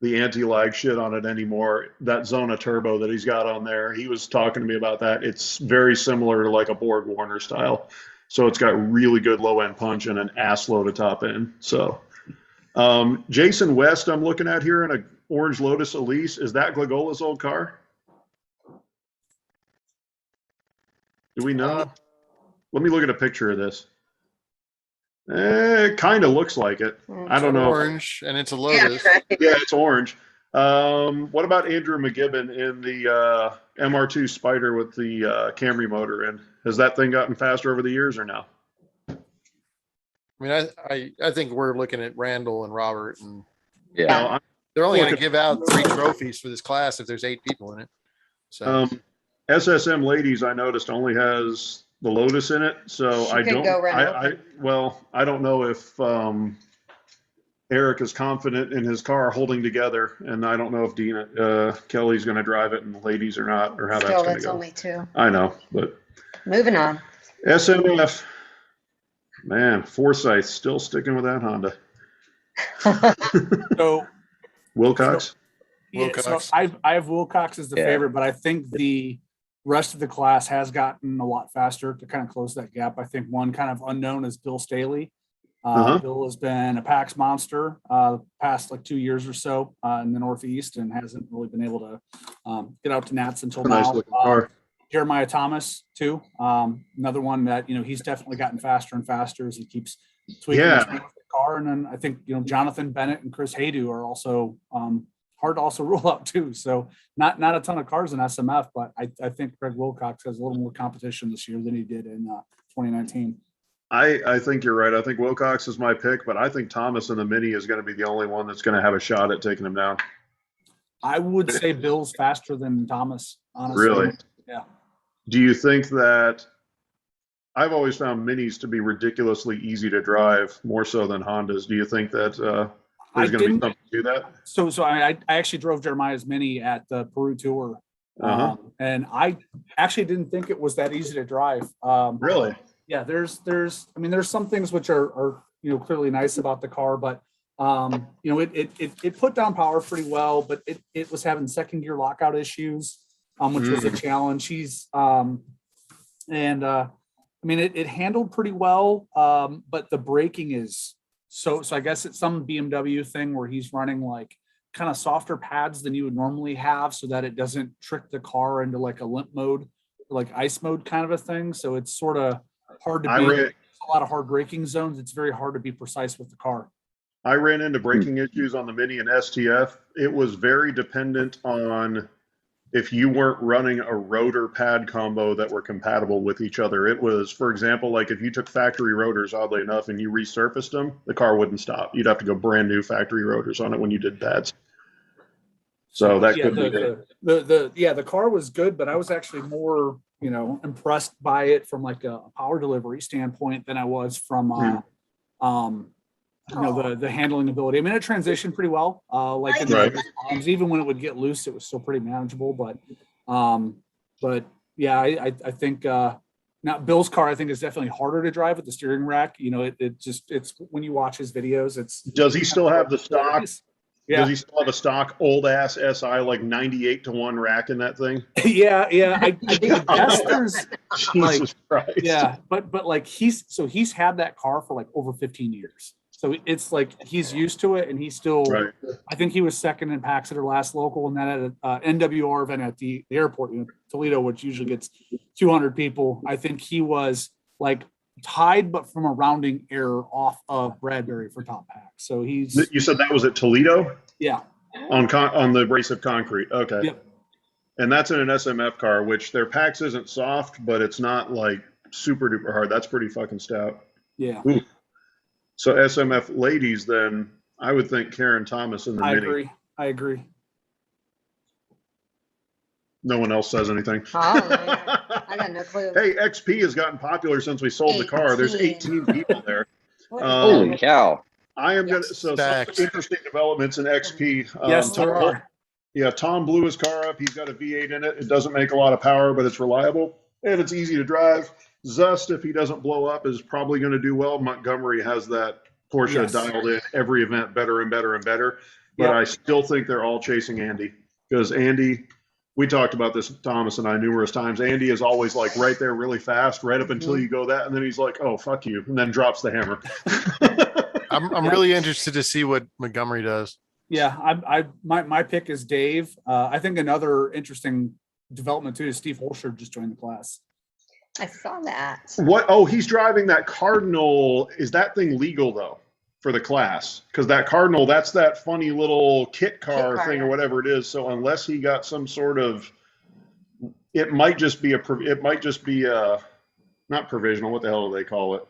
anti-lag shit on it anymore, that Zona Turbo that he's got on there, he was talking to me about that. It's very similar to like a Borg Warner style. So it's got really good low end punch and an ass load of top end. So Jason West, I'm looking at here in a orange Lotus Elise. Is that Glagola's old car? Do we know? Let me look at a picture of this. It kind of looks like it. I don't know. Orange, and it's a Yeah, Lotus. right. Yeah, it's orange. What about Andrew McGibbon in the MR2 Spider with the Camry motor in? Has that thing gotten faster over the years or no? I mean, I think we're looking at Randall and Robert, and Yeah. No, I'm- they're only going to Look at- give out 3 trophies for this class if there's 8 people in it. So SSM Ladies, I noticed, only has the Lotus in it, so She I could don't. go round I don't know if Eric is confident in his car holding together, and I don't know if Dina Kelly's going to drive it and Ladies or not, or how Still, that's going that's to go. only 2. I know, but Moving on. SMF, man, Forsyth still sticking with that Honda. So Wilcox. yeah, so Wilcox. I have Wilcox as the Yeah. favorite, but I think the rest of the class has gotten a lot faster to kind of close that gap. I think one kind of unknown is Bill Staley. Bill has been a PAX monster past like 2 years or so in the Northeast and hasn't really been able to get out to Nats until A nice now. looking car. Jeremiah Thomas too, another one that he's definitely gotten faster and faster as he keeps tweaking Yeah. his the car. And then I think Jonathan Bennett and Chris Haydu are also hard to also rule out too. So not a ton of cars in SMF, but I think Greg Wilcox has a little more competition this year than he did in 2019. I think you're right. I think Wilcox is my pick, but I think Thomas in the Mini is going to be the only one that's going to have a shot at taking him down. I would say Bill's faster than Thomas, honestly. Really? Yeah. Do you think that I've always found Minis to be ridiculously easy to drive, more so than Hondas. Do you think that there's going to be something to that? So I actually drove Jeremiah's Mini at the Peru tour, and I actually didn't think it was that easy to drive. Really? Yeah, there's some things which are clearly nice about the car, but it put down power pretty well, but it was having second gear lockout issues, which was a challenge. It handled pretty well, but the braking is so I guess it's some BMW thing where he's running like kind of softer pads than you would normally have so that it doesn't trick the car into like a limp mode, like ice mode kind of a thing. So it's sort of hard to be a lot of hard braking zones. It's very hard to be precise with the car. I ran into braking issues on the Mini and STF. It was very dependent on if you weren't running a rotor pad combo that were compatible with each other. It was, for example, like if you took factory rotors, oddly enough, and you resurfaced them, the car wouldn't stop. You'd have to go brand new factory rotors on it when you did pads. So that could be it. The car was good, but I was actually more, impressed by it from like a power delivery standpoint than I was from the handling ability. I mean, it transitioned pretty well. Even when it would get loose, it was still pretty manageable. But yeah, I think now Bill's car I think is definitely harder to drive with the steering rack. It's when you watch his videos, it's. Does he still have the stock? Yeah. Does he still have a stock old ass SI like 98-to-1 rack in that thing? Yeah. I guess there's Jesus Christ. Yeah, but like he's had that car for like over 15 years. So it's like he's used to it, and he's still. Right. I think he was second in packs at our last local, and then at an NWR event at the airport in Toledo, which usually gets 200 people. I think he was like tied, but from a rounding error off of Bradbury for top pack. So he's. You said that was at Toledo? Yeah. On the abrasive concrete. Okay. Yep. And that's in an SMF car, which their packs isn't soft, but it's not like super duper hard. That's pretty fucking stout. Yeah. Ooh. So SMF ladies, then I would think Karen Thomas in the Mini. I agree. No one else says anything. I got no clue. Hey, XP has gotten popular since we sold the car. There's 18 people there. Holy cow. I am going to, some interesting developments in XP. Yes, there are. Yeah, Tom blew his car up. He's got a V8 in it. It doesn't make a lot of power, but it's reliable and it's easy to drive. Zust, if he doesn't blow up, is probably going to do well. Montgomery has that Porsche dialed in every event better and better and better. But I still think they're all chasing Andy, because Andy, we talked about this, Thomas and I, numerous times. Andy is always like right there really fast, right up until you go that. And then he's like, oh, fuck you. And then drops the hammer. I'm really interested to see what Montgomery does. Yeah, my pick is Dave. I think another interesting development too is Steve Holscher just joined the class. I saw that. What? Oh, he's driving that Cardinal. Is that thing legal though for the class? Because that Cardinal, that's that funny little kit car thing or whatever it is. So unless he got some sort of, it might just be not provisional. What the hell do they call it?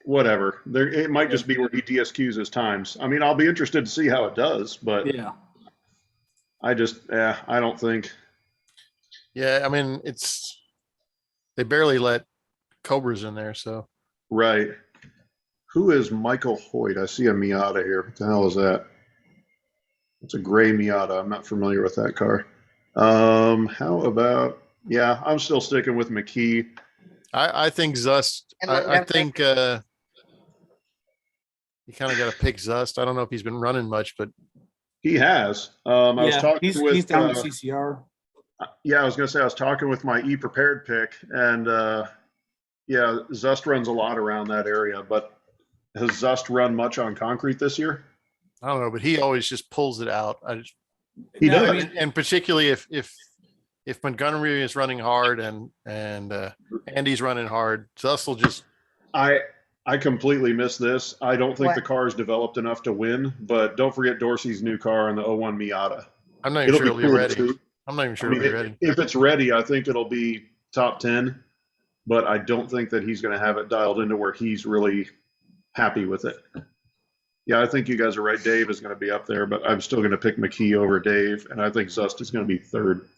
Whatever. It might just be where he DSQs his times. I mean, I'll be interested to see how it does, but I don't think. Yeah, I mean, they barely let Cobras in there, so. Right. Who is Michael Hoyt? I see a Miata here. What the hell is that? It's a gray Miata. I'm not familiar with that car. How about, I'm still sticking with McKee. I think Zust, I think you kind of got to pick Zust. I don't know if he's been running much, but. He has. He's down with CCR. Yeah, I was going to say, I was talking with my E-Prepared pick, and Zust runs a lot around that area, but has Zust run much on concrete this year? I don't know, but he always just pulls it out. He does. And particularly if Montgomery is running hard and Andy's running hard, Zust will just. I completely missed this. I don't think the car is developed enough to win, but don't forget Dorsey's new car in the 01 Miata. I'm not even sure it'll be ready. I'm not even sure it'll be ready. If it's ready, I think it'll be top 10, but I don't think that he's going to have it dialed into where he's really happy with it. Yeah, I think you guys are right. Dave is going to be up there, but I'm still going to pick McKee over Dave, and I think Zust is going to be third.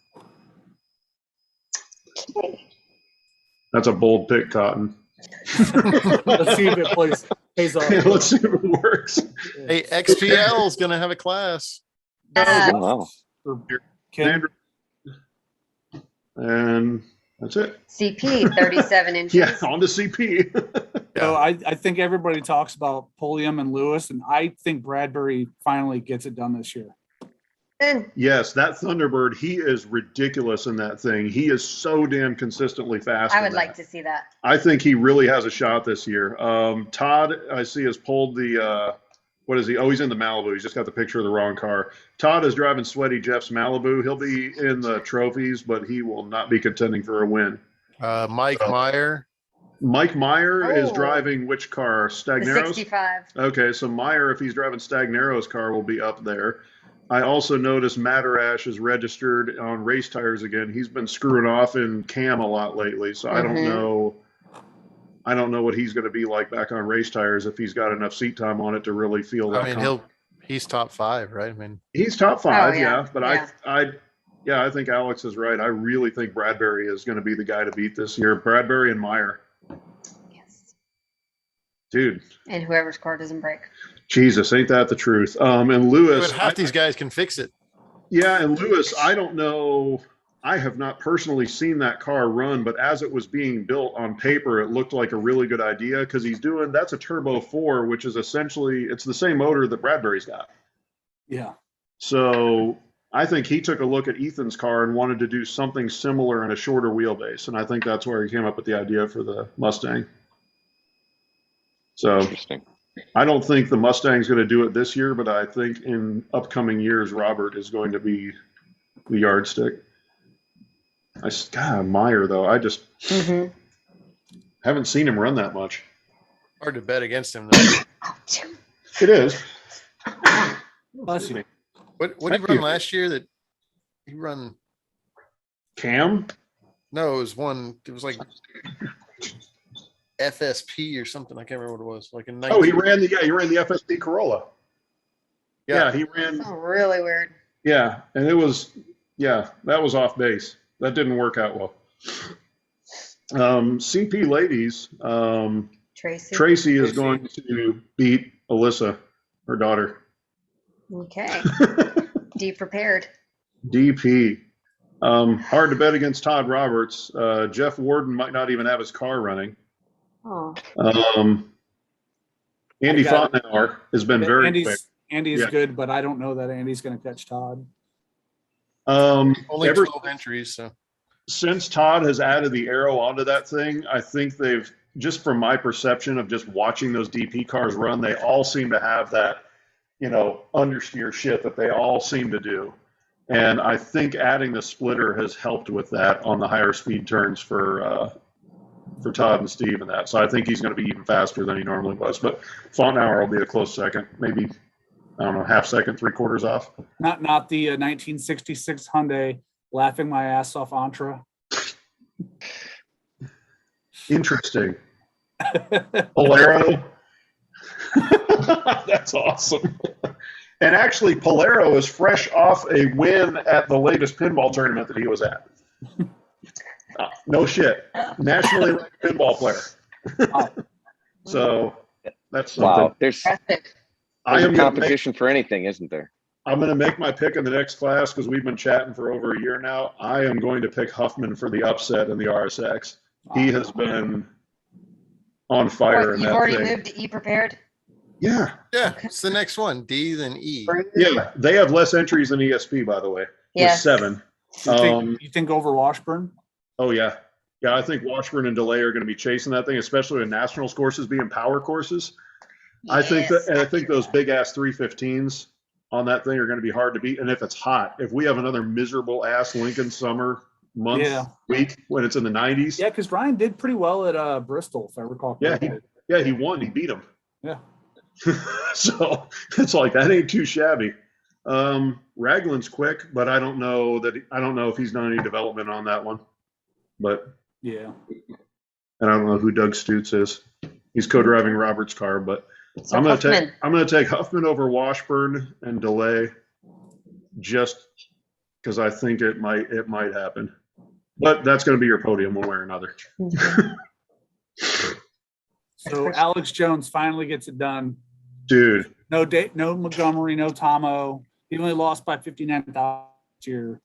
That's a bold pick, Cotton. Let's see if it pays off. Let's see if it works. Hey, XPL is going to have a class. Uh, Wow. For Kim. And that's it. CP 37 inches. Yeah, on to CP. So I think everybody talks about Pulliam and Lewis, and I think Bradbury finally gets it done this year. And Yes, that Thunderbird, he is ridiculous in that thing. He is so damn consistently fast. I in would that. like to see that. I think he really has a shot this year. Todd, I see, has pulled the, what is he? Oh, he's in the Malibu. He's just got the picture of the wrong car. Todd is driving Sweaty Jeff's Malibu. He'll be in the trophies, but he will not be contending for a win. Mike Meyer. Mike Meyer is Oh. driving which car? The Stagnero's? 65. Okay, so Meyer, if he's driving Stagnero's car, will be up there. I also noticed Materash is registered on race tires again. He's been screwing off in cam a lot lately, so I don't Mhm. know. I don't know what he's going to be like back on race tires if he's got enough seat time on it to really feel that. I mean, he's top 5, right? I mean, He's top 5, Oh, yeah. yeah. But Yeah. I think Alex is right. I really think Bradbury is going to be the guy to beat this year. Bradbury and Meyer, Yes. dude. And whoever's car doesn't break. Jesus, ain't that the truth? And Lewis, but half these guys can fix it. yeah, and Lewis, I don't know. I have not personally seen that car run, but as it was being built on paper, it looked like a really good idea because that's a Turbo 4, which is essentially, it's the same motor that Bradbury's got. Yeah. So I think he took a look at Ethan's car and wanted to do something similar in a shorter wheelbase. And I think that's where he came up with the idea for the Mustang. So Interesting. I don't think the Mustang's going to do it this year, but I think in upcoming years, Robert is going to be the yardstick. God, Meyer, though, I just Mm-hmm. haven't seen him run that much. Hard to bet against him, though. It is. Bless you. What did Thank he run you. last year that he run? Cam? No, it was like FSP or something. I can't remember what it was. Like a Oh, he ran the FSD Corolla. Yeah. Yeah, he ran. Oh, really weird. Yeah, and that was off base. That didn't work out well. CP ladies, Tracy is going to beat Alyssa, her daughter. Okay. D prepared. DP. Hard to bet against Todd Roberts. Jeff Warden might not even have his car running. Oh. Andy I got it. Fontenauer has been very quick. Andy is Yeah. good, but I don't know that Andy's going to catch Todd. Only Ever 12 entries. So since Todd has added the arrow onto that thing, I think they've, just from my perception of just watching those DP cars run, they all seem to have that, understeer shit that they all seem to do. And I think adding the splitter has helped with that on the higher speed turns for Todd and Steve and that. So I think he's going to be even faster than he normally was. But Fontenauer will be a close second, maybe, I don't know, half second, 3/4 off. Not the 1966 Hyundai laughing my ass off Entra. Interesting. Polaro. That's awesome. And actually, Polaro is fresh off a win at the latest pinball tournament that he was at. No shit. Nationally ranked pinball player. Wow. So that's something. Wow. There's I am a gonna competition for anything, isn't there? I'm going to make my pick in the next class because we've been chatting for over a year now. I am going to pick Huffman for the upset in the RSX. He has been on fire in You've that already thing. moved to E prepared? Yeah. yeah, it's the next one. D then E. Yeah. They have less entries than ESP, by the way. Yes. With 7. You think over Washburn? Oh, yeah. Yeah, I think Washburn and DeLay are going to be chasing that thing, especially with nationals courses being power courses. I think those big ass 315s on that thing are going to be hard to beat. And if it's hot, if we have another miserable ass Lincoln summer week when it's in the 90s. Yeah, because Ryan did pretty well at Bristol, if I recall. Yeah, correctly. he won. He beat him. Yeah. So it's like, that ain't too shabby. Raglan's quick, but I don't know if he's done any development on that one. But Yeah. and I don't know who Doug Stutz is. He's co-driving Robert's car, but So I'm gonna Huffman. take Huffman over Washburn and DeLay, just because I think it might happen. But that's going to be your podium one way or another. So Alex Jones finally gets it done. Dude. No Montgomery, no Tomo. He only lost by 59,000 this year.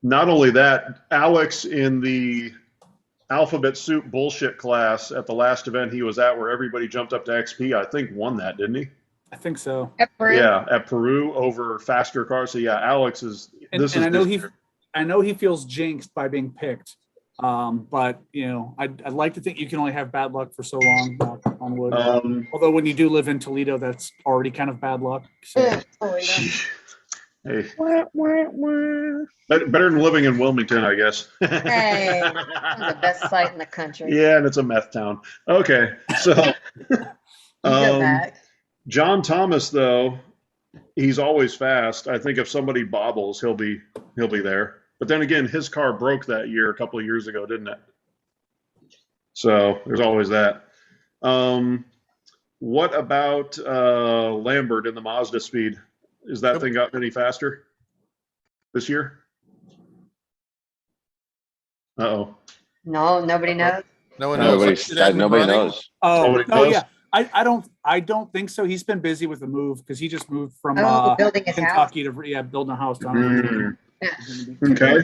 Not only that, Alex in the alphabet soup bullshit class at the last event he was at where everybody jumped up to XP, I think won that, didn't he? I think so. Yeah, at Peru over faster cars. So yeah, Alex is. I know he feels jinxed by being picked. But you know, I'd like to think you can only have bad luck for so long, knock on wood. Although when you do live in Toledo, that's already kind of bad luck. So. Hey. Better than living in Wilmington, I guess. Hey, the best site in the country. Yeah, and it's a meth town. Okay, so Go back. John Thomas, though, he's always fast. I think if somebody bobbles, he'll be there. But then again, his car broke that year a couple of years ago, didn't it? So there's always that. What about Lambert in the Mazda Speed? Is that thing gotten any faster this year? Uh-oh. No, nobody knows. No one knows. Nobody knows. Oh, yeah. I don't think so. He's been busy with the move because he just moved from building his Kentucky house. to building a house down Okay.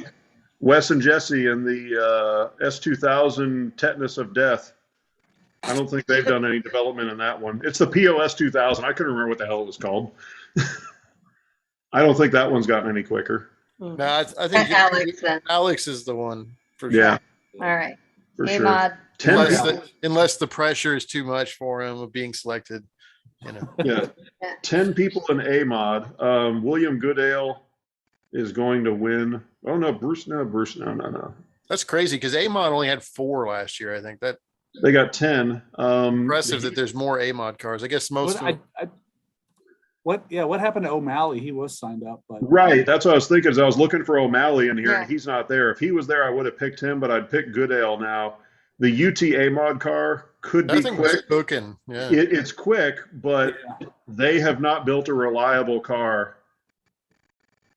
Wes and Jesse in the S2000 Tetanus of Death. I don't think they've done any development in that one. It's the POS 2000. I couldn't remember what the hell it was called. I don't think that one's gotten any quicker. No, I think Alex is the one for sure. Yeah. All right. For Hey, sure. Mod. Unless the pressure is too much for him of being selected, you know. Yeah. 10 people in A mod. William Goodale is going to win. Oh no, Bruce. No. That's crazy because A-Mod only had 4 last year. I think that they got 10. Impressive that there's more A-Mod cars. I guess most of What happened to O'Malley? He was signed up, but right. That's what I was thinking. Is I was looking for O'Malley in here, and he's not there. If he was there, I would have picked him, but I'd pick Goodale now. The UTA mod car could be quick. Cooking. Yeah. It's quick, but they have not built a reliable car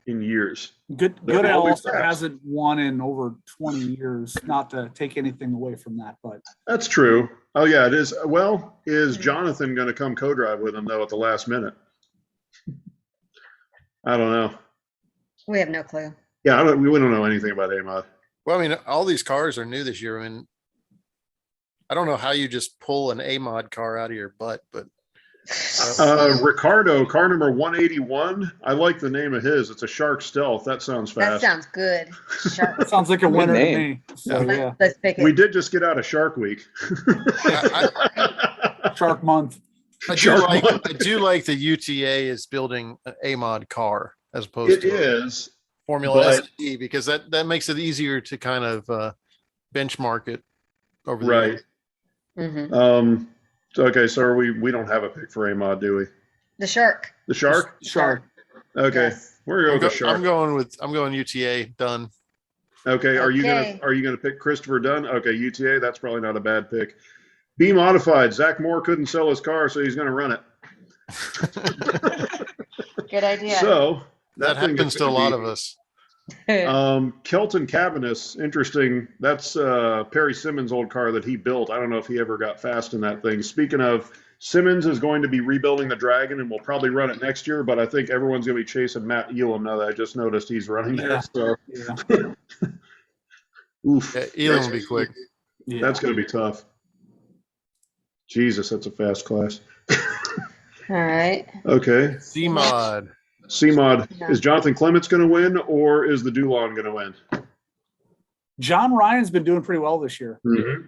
in years. Goodale also hasn't won in over 20 years. Not to take anything away from that, but that's true. Oh yeah, it is. Well, is Jonathan going to come co-drive with him though at the last minute? I don't know. We have no clue. Yeah, we don't know anything about A-Mod. Well, I mean, all these cars are new this year. I mean, I don't know how you just pull an A-Mod car out of your butt, but Ricardo, car number 181. I like the name of his. It's a Shark Stealth. That sounds fast. That sounds good. Shark. That sounds like a winner to me. So, yeah. Let's pick it. We did just get out of Shark Week. Shark Month. I do like the UTA is building an A-Mod car as opposed to Formula SD because that makes it easier to kind of benchmark it over the right. years. Mm-hmm. Okay, so we don't have a pick for A-Mod, do we? The Shark. The Shark? Shark. Okay. Yes. We're going with the Shark. I'm going UTA done. Okay. Are you gonna pick Christopher Dunn? Okay, UTA, that's probably not a bad pick. B Modified. Zach Moore couldn't sell his car, so he's gonna run it. Good idea. So that happens to a lot of us. Kelton Cabanis, interesting. That's Perry Simmons' old car that he built. I don't know if he ever got fast in that thing. Speaking of, Simmons is going to be rebuilding the Dragon and will probably run it next year, but I think everyone's going to be chasing Matt Elam now that I just noticed he's running there. So. Oof. Yeah, Elam will be quick. Yeah. That's going to be tough. Jesus, that's a fast class. All right. Okay. C-Mod. C-Mod. Is Jonathan Clements going to win, or is the Dulon going to win? John Ryan's been doing pretty well this year. Mm-hmm.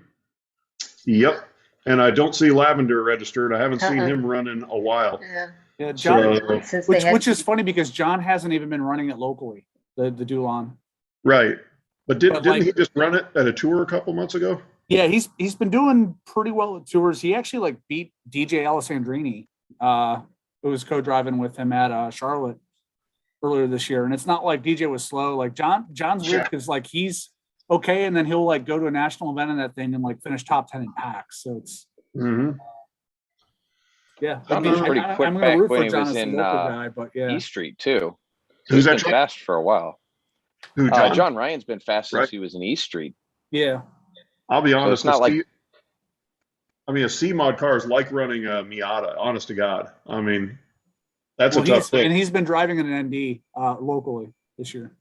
Yep. And I don't see Lavender registered. I haven't seen him run in a while. Yeah, John. So, which is funny because John hasn't even been running it locally, the Dulon. Right. But didn't he just run it at a tour a couple months ago? Yeah, he's been doing pretty well at tours. He actually beat DJ Alessandrini, who was co-driving with him at Charlotte earlier this year. And it's not like DJ was slow. Like John's weird because he's okay, and then he'll go to a national event in that thing and finish top 10 in packs. So it's yeah. John was pretty quick back when he was in guy, but yeah. E Street too. Who's He's that? been fast for a while. Who, John? John Ryan's been fast since Right. he was in East Street. Yeah. I'll be honest. it's not like- a C-mod car is like running a Miata, honest to God. I mean, that's Well, a tough thing. and he's been driving an ND locally this year.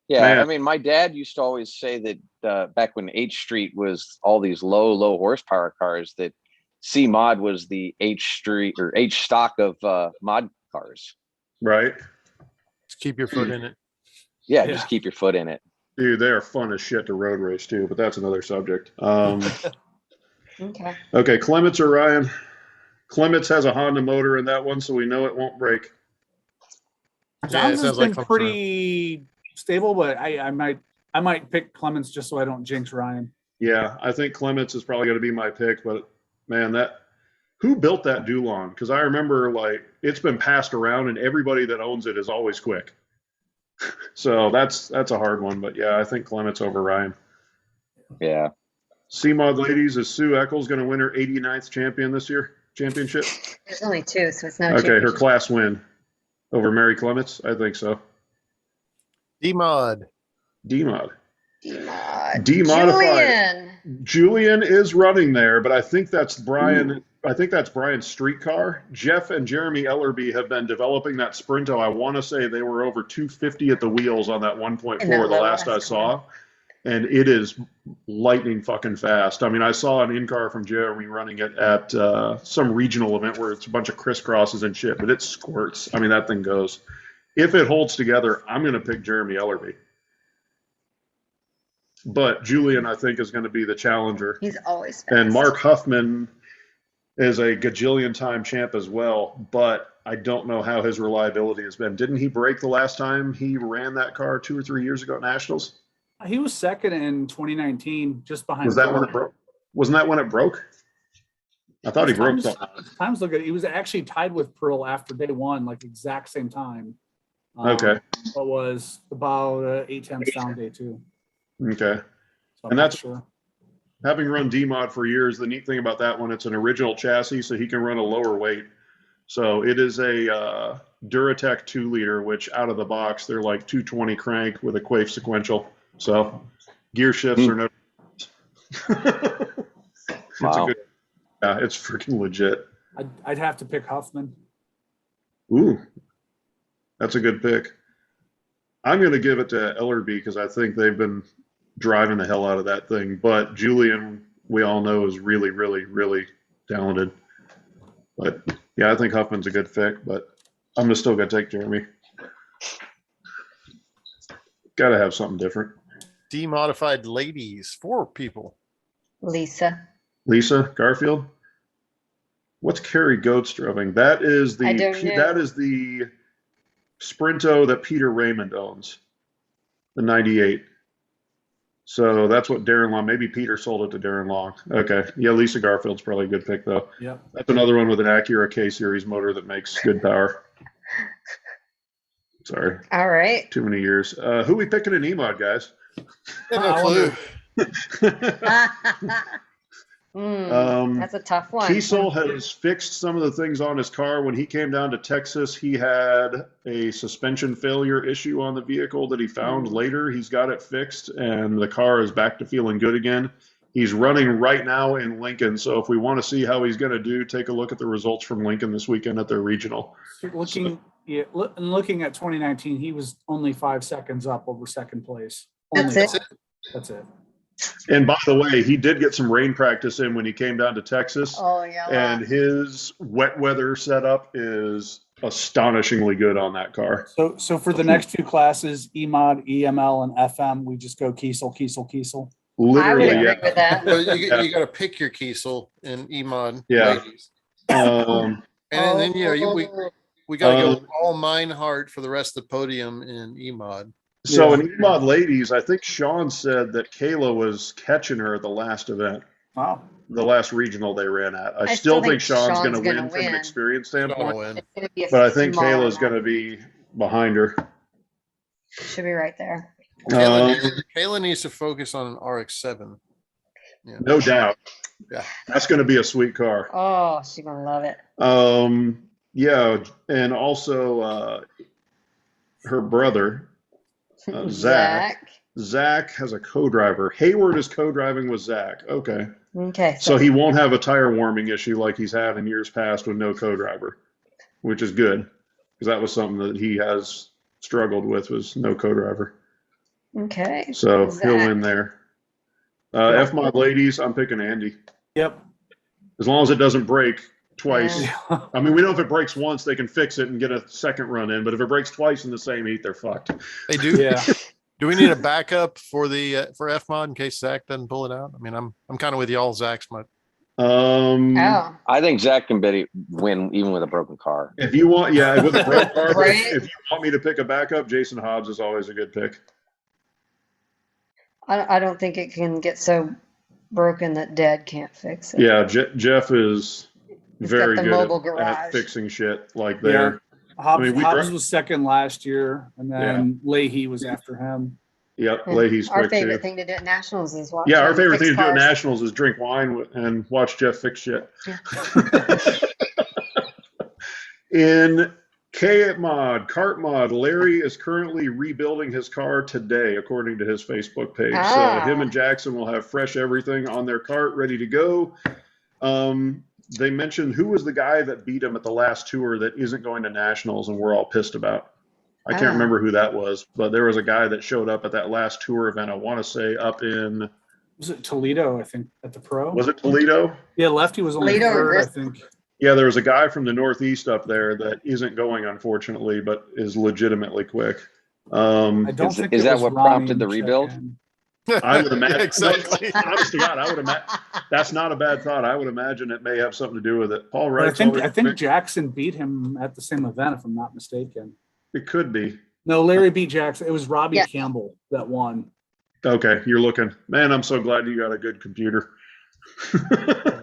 Yeah, Man. I mean, my dad used to always say that back when H Street was all these low horsepower cars, that C mod was the H Street or H stock of mod cars. Right? Just keep your foot in it. Yeah, Yeah. just keep your foot in it. Dude, they are fun as shit to road race too, but that's another subject. Okay. Okay, Clements or Ryan? Clements has a Honda motor in that one, so we know it won't break. Yeah, it Johnson's sounds been like pretty stable, but I might pick Clements just so I don't jinx Ryan. Yeah, I think Clements is probably going to be my pick, but man, who built that Dulon? Because I remember like it's been passed around, and everybody that owns it is always quick. So that's a hard one, but yeah, I think Clements over Ryan. Yeah. C-Mod ladies, is Sue Eccles going to win her 89th championship? There's only two, so it's not. Okay, her championship. class win over Mary Clements? I think so. D-Mod. D-Mod. D-Mod. D-Modified. Julian is running there, but I think that's Brian. I think that's Brian's street car. Jeff and Jeremy Ellerby have been developing that Sprinto. I want to say they were over 250 at the wheels on that 1.4 And that the last I last saw. And it is lightning fucking fast. I mean, I saw an in-car from Jeremy running it at some regional event where it's a bunch of crisscrosses and shit, but it squirts. I mean, that thing goes. If it holds together, I'm going to pick Jeremy Ellerby. But Julian, I think, is going to be the challenger. He's always fast. And Mark Huffman is a gajillion-time champ as well, but I don't know how his reliability has been. Didn't he break the last time he ran that car 2 or 3 years ago at Nationals? He was second in 2019, just behind. Was that when Pearl. it broke? Wasn't that when it broke? I thought he broke something. Times look good. He was actually tied with Pearl after day one, like exact same time. Okay. But was about 8 down day two. Okay. So I'm And not that's- sure. Having run D-Mod for years, the neat thing about that one, it's an original chassis, so he can run a lower weight. So it is a Duratec 2-liter, which out of the box, they're like 220 crank with a Quaife sequential. So gear shifts are no. It's Wow. a good. Yeah, it's freaking legit. I'd have to pick Huffman. Ooh, that's a good pick. I'm going to give it to Ellerby because I think they've been driving the hell out of that thing. But Julian, we all know, is really, really, really talented. But yeah, I think Huffman's a good pick, but I'm still going to take Jeremy. Got to have something different. D-Modified ladies, 4 people. Lisa. Lisa Garfield. What's Carrie Goats driving? That is the I don't know. that is the Sprinto that Peter Raymond owns, the 98. So that's what Darren Long. Maybe Peter sold it to Darren Long. Okay, yeah, Lisa Garfield's probably a good pick though. Yep. That's another one with an Acura K Series motor that makes good power. Sorry, All right. too many years. Who we picking in E-Mod, guys? No I clue. That's a tough one. Kiesel has fixed some of the things on his car. When he came down to Texas, he had a suspension failure issue on the vehicle that he found later. He's got it fixed, and the car is back to feeling good again. He's running right now in Lincoln, so if we want to see how he's going to do, take a look at the results from Lincoln this weekend at their regional. Looking at 2019, he was only 5 seconds up over second place. That's Only it? 5. That's it. And by the way, he did get some rain practice in when he came down to Texas, Oh, yeah. and his wet weather setup is astonishingly good on that car. So for the next 2 classes, EMOD, EML, and FM, we just go Kiesel. I would Literally, agree yeah. with that. Well, you got to pick your Kiesel in E-Mod Yeah. ladies. Um, And then, we got to Um, go all mine heart for the rest of the podium in E-Mod. So Yeah. in E-Mod ladies, I think Sean said that Kayla was catching her at the last event, Wow. the last regional they ran at. I I still still think think Sean's going to Sean's win gonna from an win. experience Gonna standpoint, win. It's gonna be a but I think small Kayla's one. going to be behind her. Should be right there. Kayla needs to focus on an RX-7. Yeah. No doubt. Yeah. That's going to be a sweet car. Oh, she's gonna love it. Yeah, and also her brother, Zach. Zach has a co-driver. Hayward is co-driving with Zach. Okay. Okay. So he won't have a tire warming issue like he's had in years past with no co-driver, which is good because that was something that he has struggled with was no co-driver. Okay. So Zach. he'll win there. F-Mod ladies, I'm picking Andy. Yep. As long as it doesn't break twice. Yeah. I mean, we know if it breaks once, they can fix it and get a second run in. But if it breaks twice in the same heat, they're fucked. They do. Yeah. Do we need a backup for the for F-Mod in case Zach doesn't pull it out? I mean, I'm kind of with y'all. Zach's my. Oh. I think Zach can win even with a broken car. If you want, yeah, with a broken car. Right. If you want me to pick a backup, Jason Hobbs is always a good pick. I don't think it can get so broken that Dad can't fix it. Yeah, Jeff is He's very got the good mobile at garage. fixing shit like Yeah. there. Hobbs, I mean, Hobbs was second last year, and then Leahy was after him. Yep, And Leahy's our quick favorite too. thing to do at Nationals is watch. Yeah, our him favorite fix thing to do at cars. Nationals is drink wine and watch Jeff fix shit. In Kart Mod, Larry is currently rebuilding his car today, according to his Facebook page. Ah. So him and Jackson will have fresh everything on their cart ready to go. They mentioned who was the guy that beat him at the last tour that isn't going to Nationals and we're all pissed about. I can't Ah. remember who that was, but there was a guy that showed up at that last tour event. I want to say up in, Was it Toledo, I think, at the Pro? was it Toledo? Yeah, Lefty was only Toledo or third, I Bristol? think. Yeah, there was a guy from the Northeast up there that isn't going, unfortunately, but is legitimately quick. I don't Is- think is it that was what Ronnie prompted the and rebuild? check-in. I would imagine. Yeah, exactly. Honest to God, I would imagine that's not a bad thought. I would imagine it may have something to do with it. Paul But Wright's I always think quick. Jackson beat him at the same event, if I'm not mistaken. It could be. No, Larry beat Jackson. It was Robbie Yeah. Campbell that won. Okay, you're looking. Man, I'm so glad you got a good computer.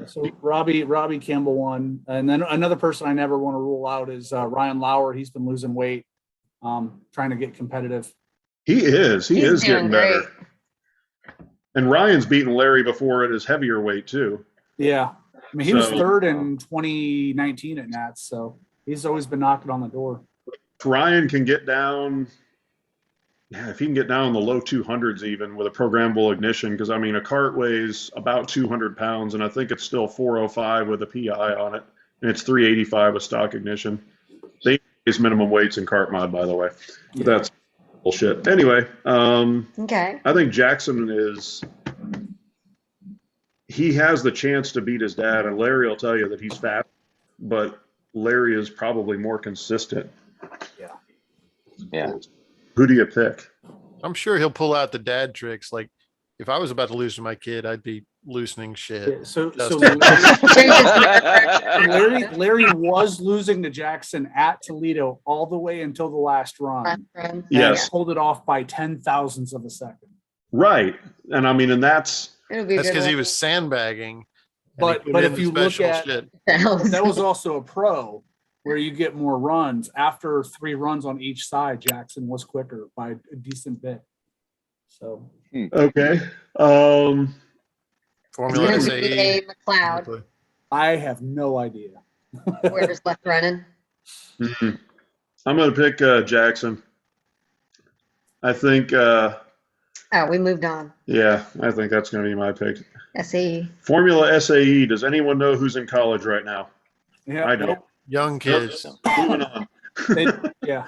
So Robbie Campbell won, and then another person I never want to rule out is Ryan Lauer. He's been losing weight, trying to get competitive. He is. He He's is doing getting better. great. And Ryan's beaten Larry before at his heavier weight too. Yeah, I mean he was So- third in 2019 at Nats, so he's always been knocking on the door. If Ryan can get down, yeah, if he can get down in the low 200s even with a programmable ignition, because I mean a cart weighs about 200 pounds, and I think it's still 405 with a PI on it, and it's 385 with stock ignition. They use minimum weights in Kart Mod, by the way. But that's bullshit. Anyway, Okay. I think Jackson he has the chance to beat his dad, and Larry will tell you that he's fast, but Larry is probably more consistent. Yeah. Who do you pick? I'm sure he'll pull out the dad tricks. Like if I was about to lose to my kid, I'd be loosening shit. Yeah, so Justin. Larry was losing to Jackson at Toledo all the way until the last run. And Yes. pulled it off by 10,000ths of a second. Right. And I mean, and that's, It'll be a That's good because he one. was sandbagging. and he But put in if the you look special at- shit. That was also a pro where you get more runs. After 3 runs on each side, Jackson was quicker by a decent bit. So okay. It's Formula gonna SAE. be a McLeod. I have no idea. Whoever's left running. I'm going to pick Jackson. I think, Oh, we moved on. yeah, I think that's going to be my pick. SE. Formula SAE. Does anyone know who's in college right now? Yeah, I don't. Young kids. Moving on. yeah.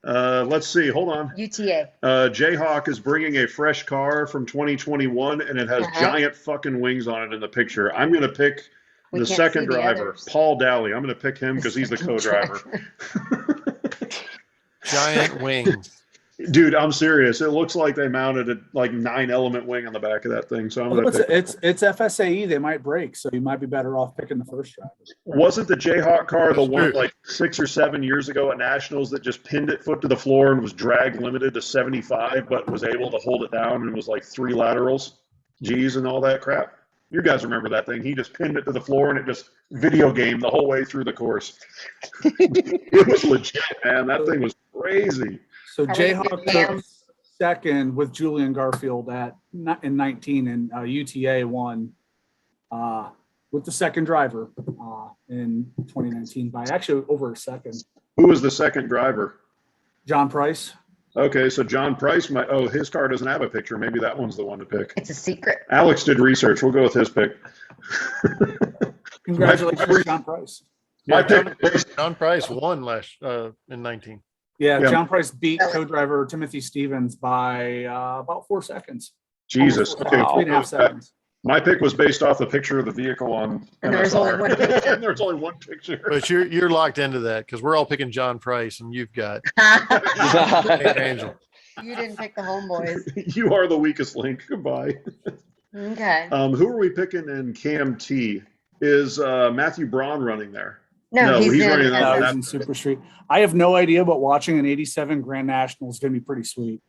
Let's see. Hold on. UTA. Jayhawk is bringing a fresh car from 2021, and it has giant fucking wings on it in the picture. I'm going to pick We the can't second see the driver, others. Paul Dowley. I'm going to pick him because he's the co-driver. Giant wings. Dude, I'm serious. It looks like they mounted a like 9-element wing on the back of that thing. So I'm Well, going to pick. it's FSAE. They might break, so you might be better off picking the first driver. Wasn't the Jayhawk car the one True. like 6 or 7 years ago at Nationals that just pinned it foot to the floor and was drag limited to 75, but was able to hold it down and was like 3 laterals, G's and all that crap? You guys remember that thing? He just pinned it to the floor and it just video gamed the whole way through the course. It was legit, man. That thing was crazy. So Are we Jayhawk good, took ma'am? second with Julian Garfield in 19, and UTA won with the second driver in 2019 by actually over a second. Who was the second driver? John Price. Okay, so John Price might. Oh, his car doesn't have a picture. Maybe that one's the one to pick. It's a secret. Alex did research. We'll go with his pick. Congratulations, John Price. My Yeah, pick. John Price won in 19. Yeah, Yeah. John Price beat co-driver Timothy Stevens by about 4 seconds. Jesus. Almost Okay. 3.5 seconds. My pick was based off the picture of the vehicle on And there's only MSR. one picture. And there's only one picture. But you're locked into that because we're all picking John Price and you've got Angel. You didn't pick the homeboys. You are the weakest link. Goodbye. Okay. Who are we picking in Cam T? Is Matthew Braun running there? No, he's running in. out. No, he's in Super Street. I have no idea, but watching an 87 Grand National is going to be pretty sweet.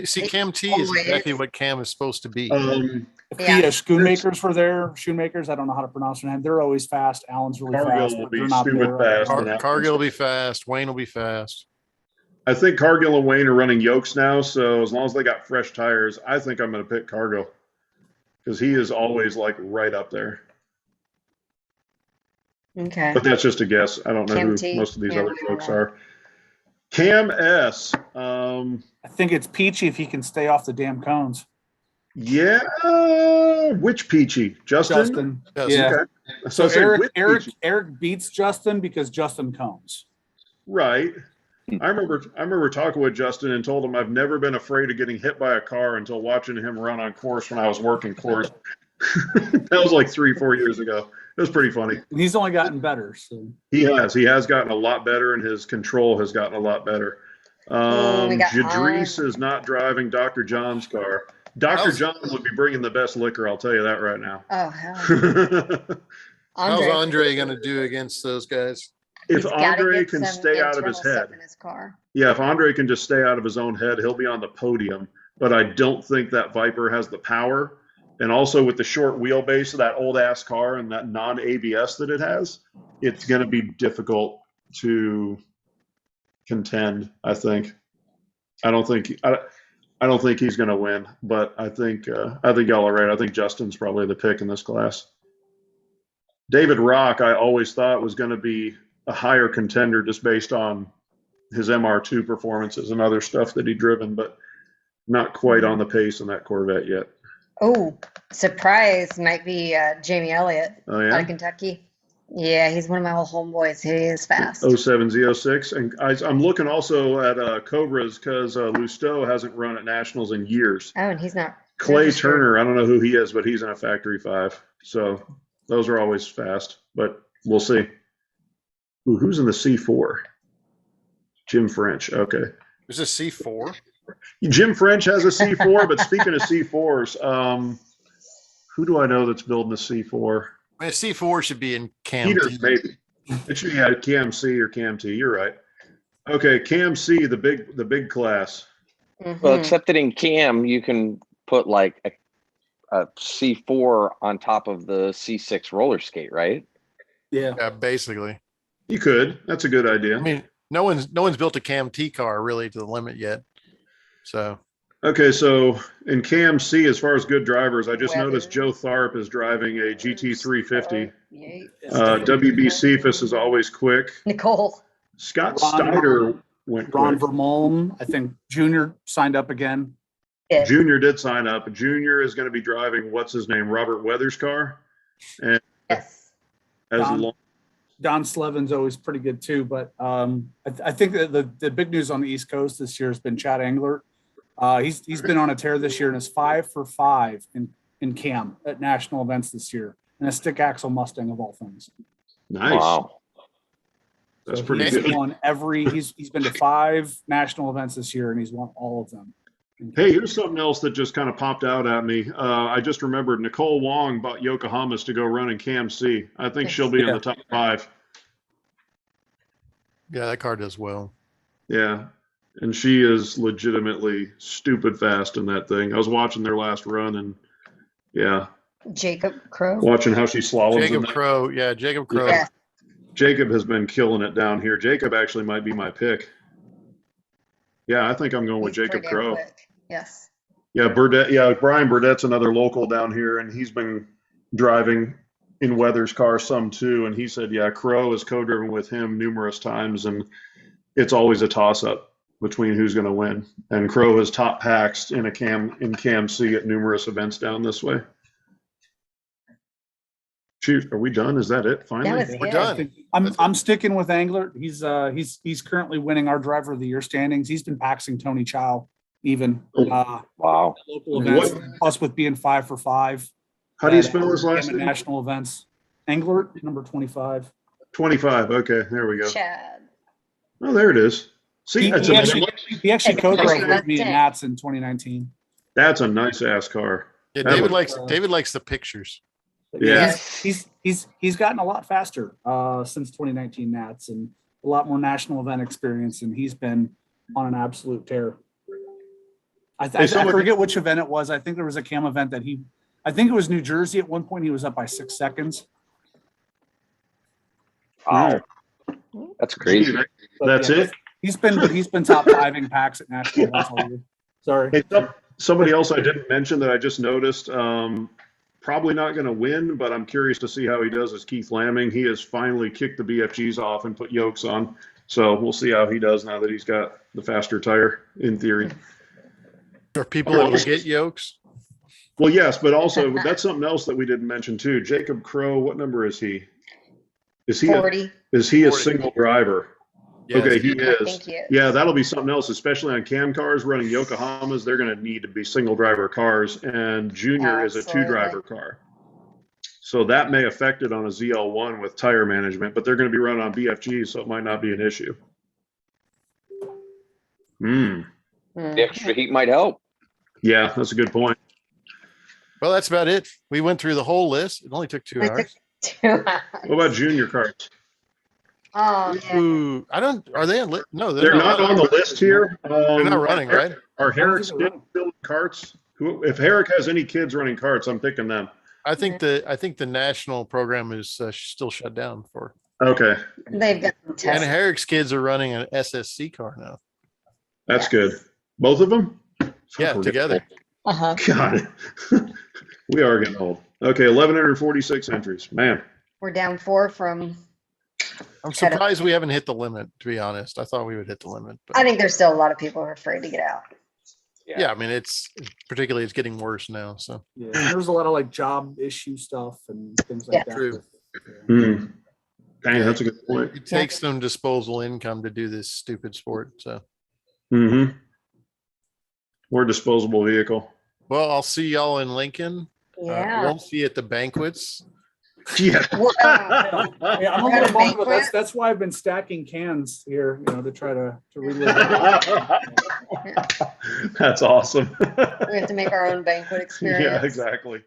See, Cam T is exactly what Cam is supposed to be. Yeah. Schoonmakers were there. Schoonmakers, I don't know how to pronounce their name. They're always fast. Alan's really Cargill fast, will but be they're not stupid there. fast. Cargill will be fast. Wayne will be fast. I think Cargill and Wayne are running yokes now, so as long as they got fresh tires, I think I'm going to pick Cargill because he is always like right up there. Okay. But that's just a guess. I don't know Cam who T. most of these Yeah, other we don't folks know. are. Cam S. I think it's peachy if he can stay off the damn cones. Yeah. Which Peachy? Justin? Yes. Yeah. Okay. So I said which Peachy? Eric beats Justin because Justin cones. Right. I remember talking with Justin and told him I've never been afraid of getting hit by a car until watching him run on course when I was working course. That was like 3-4 years ago. It was pretty funny. And he's only gotten better. So He has gotten a lot better, and his control has gotten a lot better. we got Jadrees is not driving Dr. John's car. Dr. John would be bringing the best liquor, I'll tell you that right now. Oh, hell. How's Andre. Andre going to do against those guys? If He's gotta Andre get can some stay out of his internal head, stuff in his car. yeah, if Andre can just stay out of his own head, he'll be on the podium. But I don't think that Viper has the power. And also with the short wheelbase of that old ass car and that non-ABS that it has, it's going to be difficult to contend, I think. I don't think he's going to win, but I think y'all are right. I think Justin's probably the pick in this class. David Rock, I always thought was going to be a higher contender just based on his MR2 performances and other stuff that he'd driven, but not quite on the pace in that Corvette yet. Oh, surprise might be Jamie Elliott Oh, out yeah? of Kentucky. Yeah, he's one of my old homeboys. He is fast. 07 Z06. And I'm looking also at Cobras because Lousteau hasn't run at Nationals in years. Oh, and he's not. Clay registered. Turner, I don't know who he is, but he's in a Factory 5. So those are always fast, but we'll see. Ooh, who's in the C4? Jim French. Okay. Is this C4? Jim French has a C4, but speaking of C4s, who do I know that's building a C4? I mean, C4 should be in Cam Peters, T. maybe. It should be Cam C or Cam T. You're right. Okay, Cam C, the big class. Mhm. Well, except that in Cam, you can put like a C4 on top of the C6 roller skate, right? yeah. Yeah, basically. You could. That's a good idea. I mean, no one's built a Cam T car really to the limit yet. So Okay, so in Cam C, as far as good drivers, I just Weather. noticed Joe Tharp is driving a GT350. Yay. WB Cephas is always quick. Nicole. Scott Ron- Steiner went Ron quick. Vermolm, I think Junior signed up again. Yeah. Junior did sign up. Junior is going to be driving, what's his name, Robert Weathers' car. And Yes. as Don- long Don Slevin's always pretty good too, but I think that the big news on the East Coast this year has been Chad Engler. He's been on a tear this year and is 5 for 5 in Cam at national events this year, and a stick axle Mustang of all things. nice. Wow. That's So pretty he's good. won he's been to 5 national events this year, and he's won all of them. Hey, here's something else that just kind of popped out at me. I just remembered Nicole Wong bought Yokohamas to go run in Cam C. I think she'll be in Yeah. the top 5. yeah, that car does well. Yeah. And she is legitimately stupid fast in that thing. I was watching their last run and yeah, Jacob Crow. watching how she slaloms in Jacob that. Crow. Yeah, Jacob Crow. Yes. Jacob has been killing it down here. Jacob actually might be my pick. Yeah, I think I'm going with He's Jacob pretty damn Crow. quick. Yes. Yeah, Burdett. Yeah, Brian Burdett's another local down here, and he's been driving in Weathers' car some too. And he said, yeah, Crow has co-driven with him numerous times, and it's always a toss-up. between who's going to win. And Crow has top paxed in Cam C at numerous events down this way. Shoot, are we done? Is that it? Finally, That was We're good. done. I'm sticking with Angler. He's currently winning our driver of the year standings. He's been paxing Tony Chow even Wow. local events, plus with being 5 for 5. How do you spell his last at name? national events. Angler number 25. 25. Okay, there we go. Chad. Oh, there it is. See, He that's actually co-drove with me in Fantastic. Nats in 2019. that's a nice ass car. Yeah, That David was- likes the pictures. Yeah. He's gotten a lot faster since 2019 Nats and a lot more national event experience, and he's been on an absolute tear. I forget which event it was. I think there was a cam event that I think it was New Jersey at one point. He was up by 6 seconds. Wow. That's crazy. But That's yeah, it. He's been top 5ing packs at national events all year. Sorry. Hey, somebody else I didn't mention that I just noticed, probably not going to win, but I'm curious to see how he does is Keith Lamming. He has finally kicked the BFGs off and put yokes on. So we'll see how he does now that he's got the faster tire in theory. Are people able to get yokes? Well, yes, but also that's something else that we didn't mention too. Jacob Crow, what number is he? Is he 40. is he a 40. single driver? Yes. Okay, he I is. think he is. Yeah, that'll be something else, especially on cam cars running Yokohamas. They're going to need to be single driver cars, and Junior is a Absolutely. 2-driver car. So that may affect it on a ZL1 with tire management, but they're going to be running on BFG, so it might not be an issue. Mm. The extra heat might help. Yeah, that's a good point. Well, that's about it. We went through the whole list. It only took 2 It hours. What about junior cars? Oh, yeah. Ooh, are they on no, They're not on the list here. They're not running, right? Are Herrick's they're kids still in carts? If Herrick has any kids running carts, I'm picking them. I think the national program is still shut down for. Okay, They've got some And tests. Herrick's kids are running an SSC car now. that's good. Both of them? Yeah, We're together. Uh-huh. God, we are getting old. Okay, 1,146 entries. Man, We're down 4 from, I'm surprised we haven't hit the limit, to be honest. I thought we would hit the limit. But I think there's still a lot of people who are afraid to get out. yeah, I mean, it's getting worse now. So Yeah, there's a lot of like job issue stuff and things like Yeah. that. True. hmm. Dang, that's a good point. it takes some disposable income to do this stupid sport. So, Mm-hmm. Or disposable vehicle. well, I'll see y'all in Lincoln. Yeah. Won't see you at the banquets. Yeah. Well, Yeah, I'm a We're at little a bummed, but banquet? that's why I've been stacking cans here, to try to relive it. That's awesome. we have to make our own banquet experience. Yeah, exactly.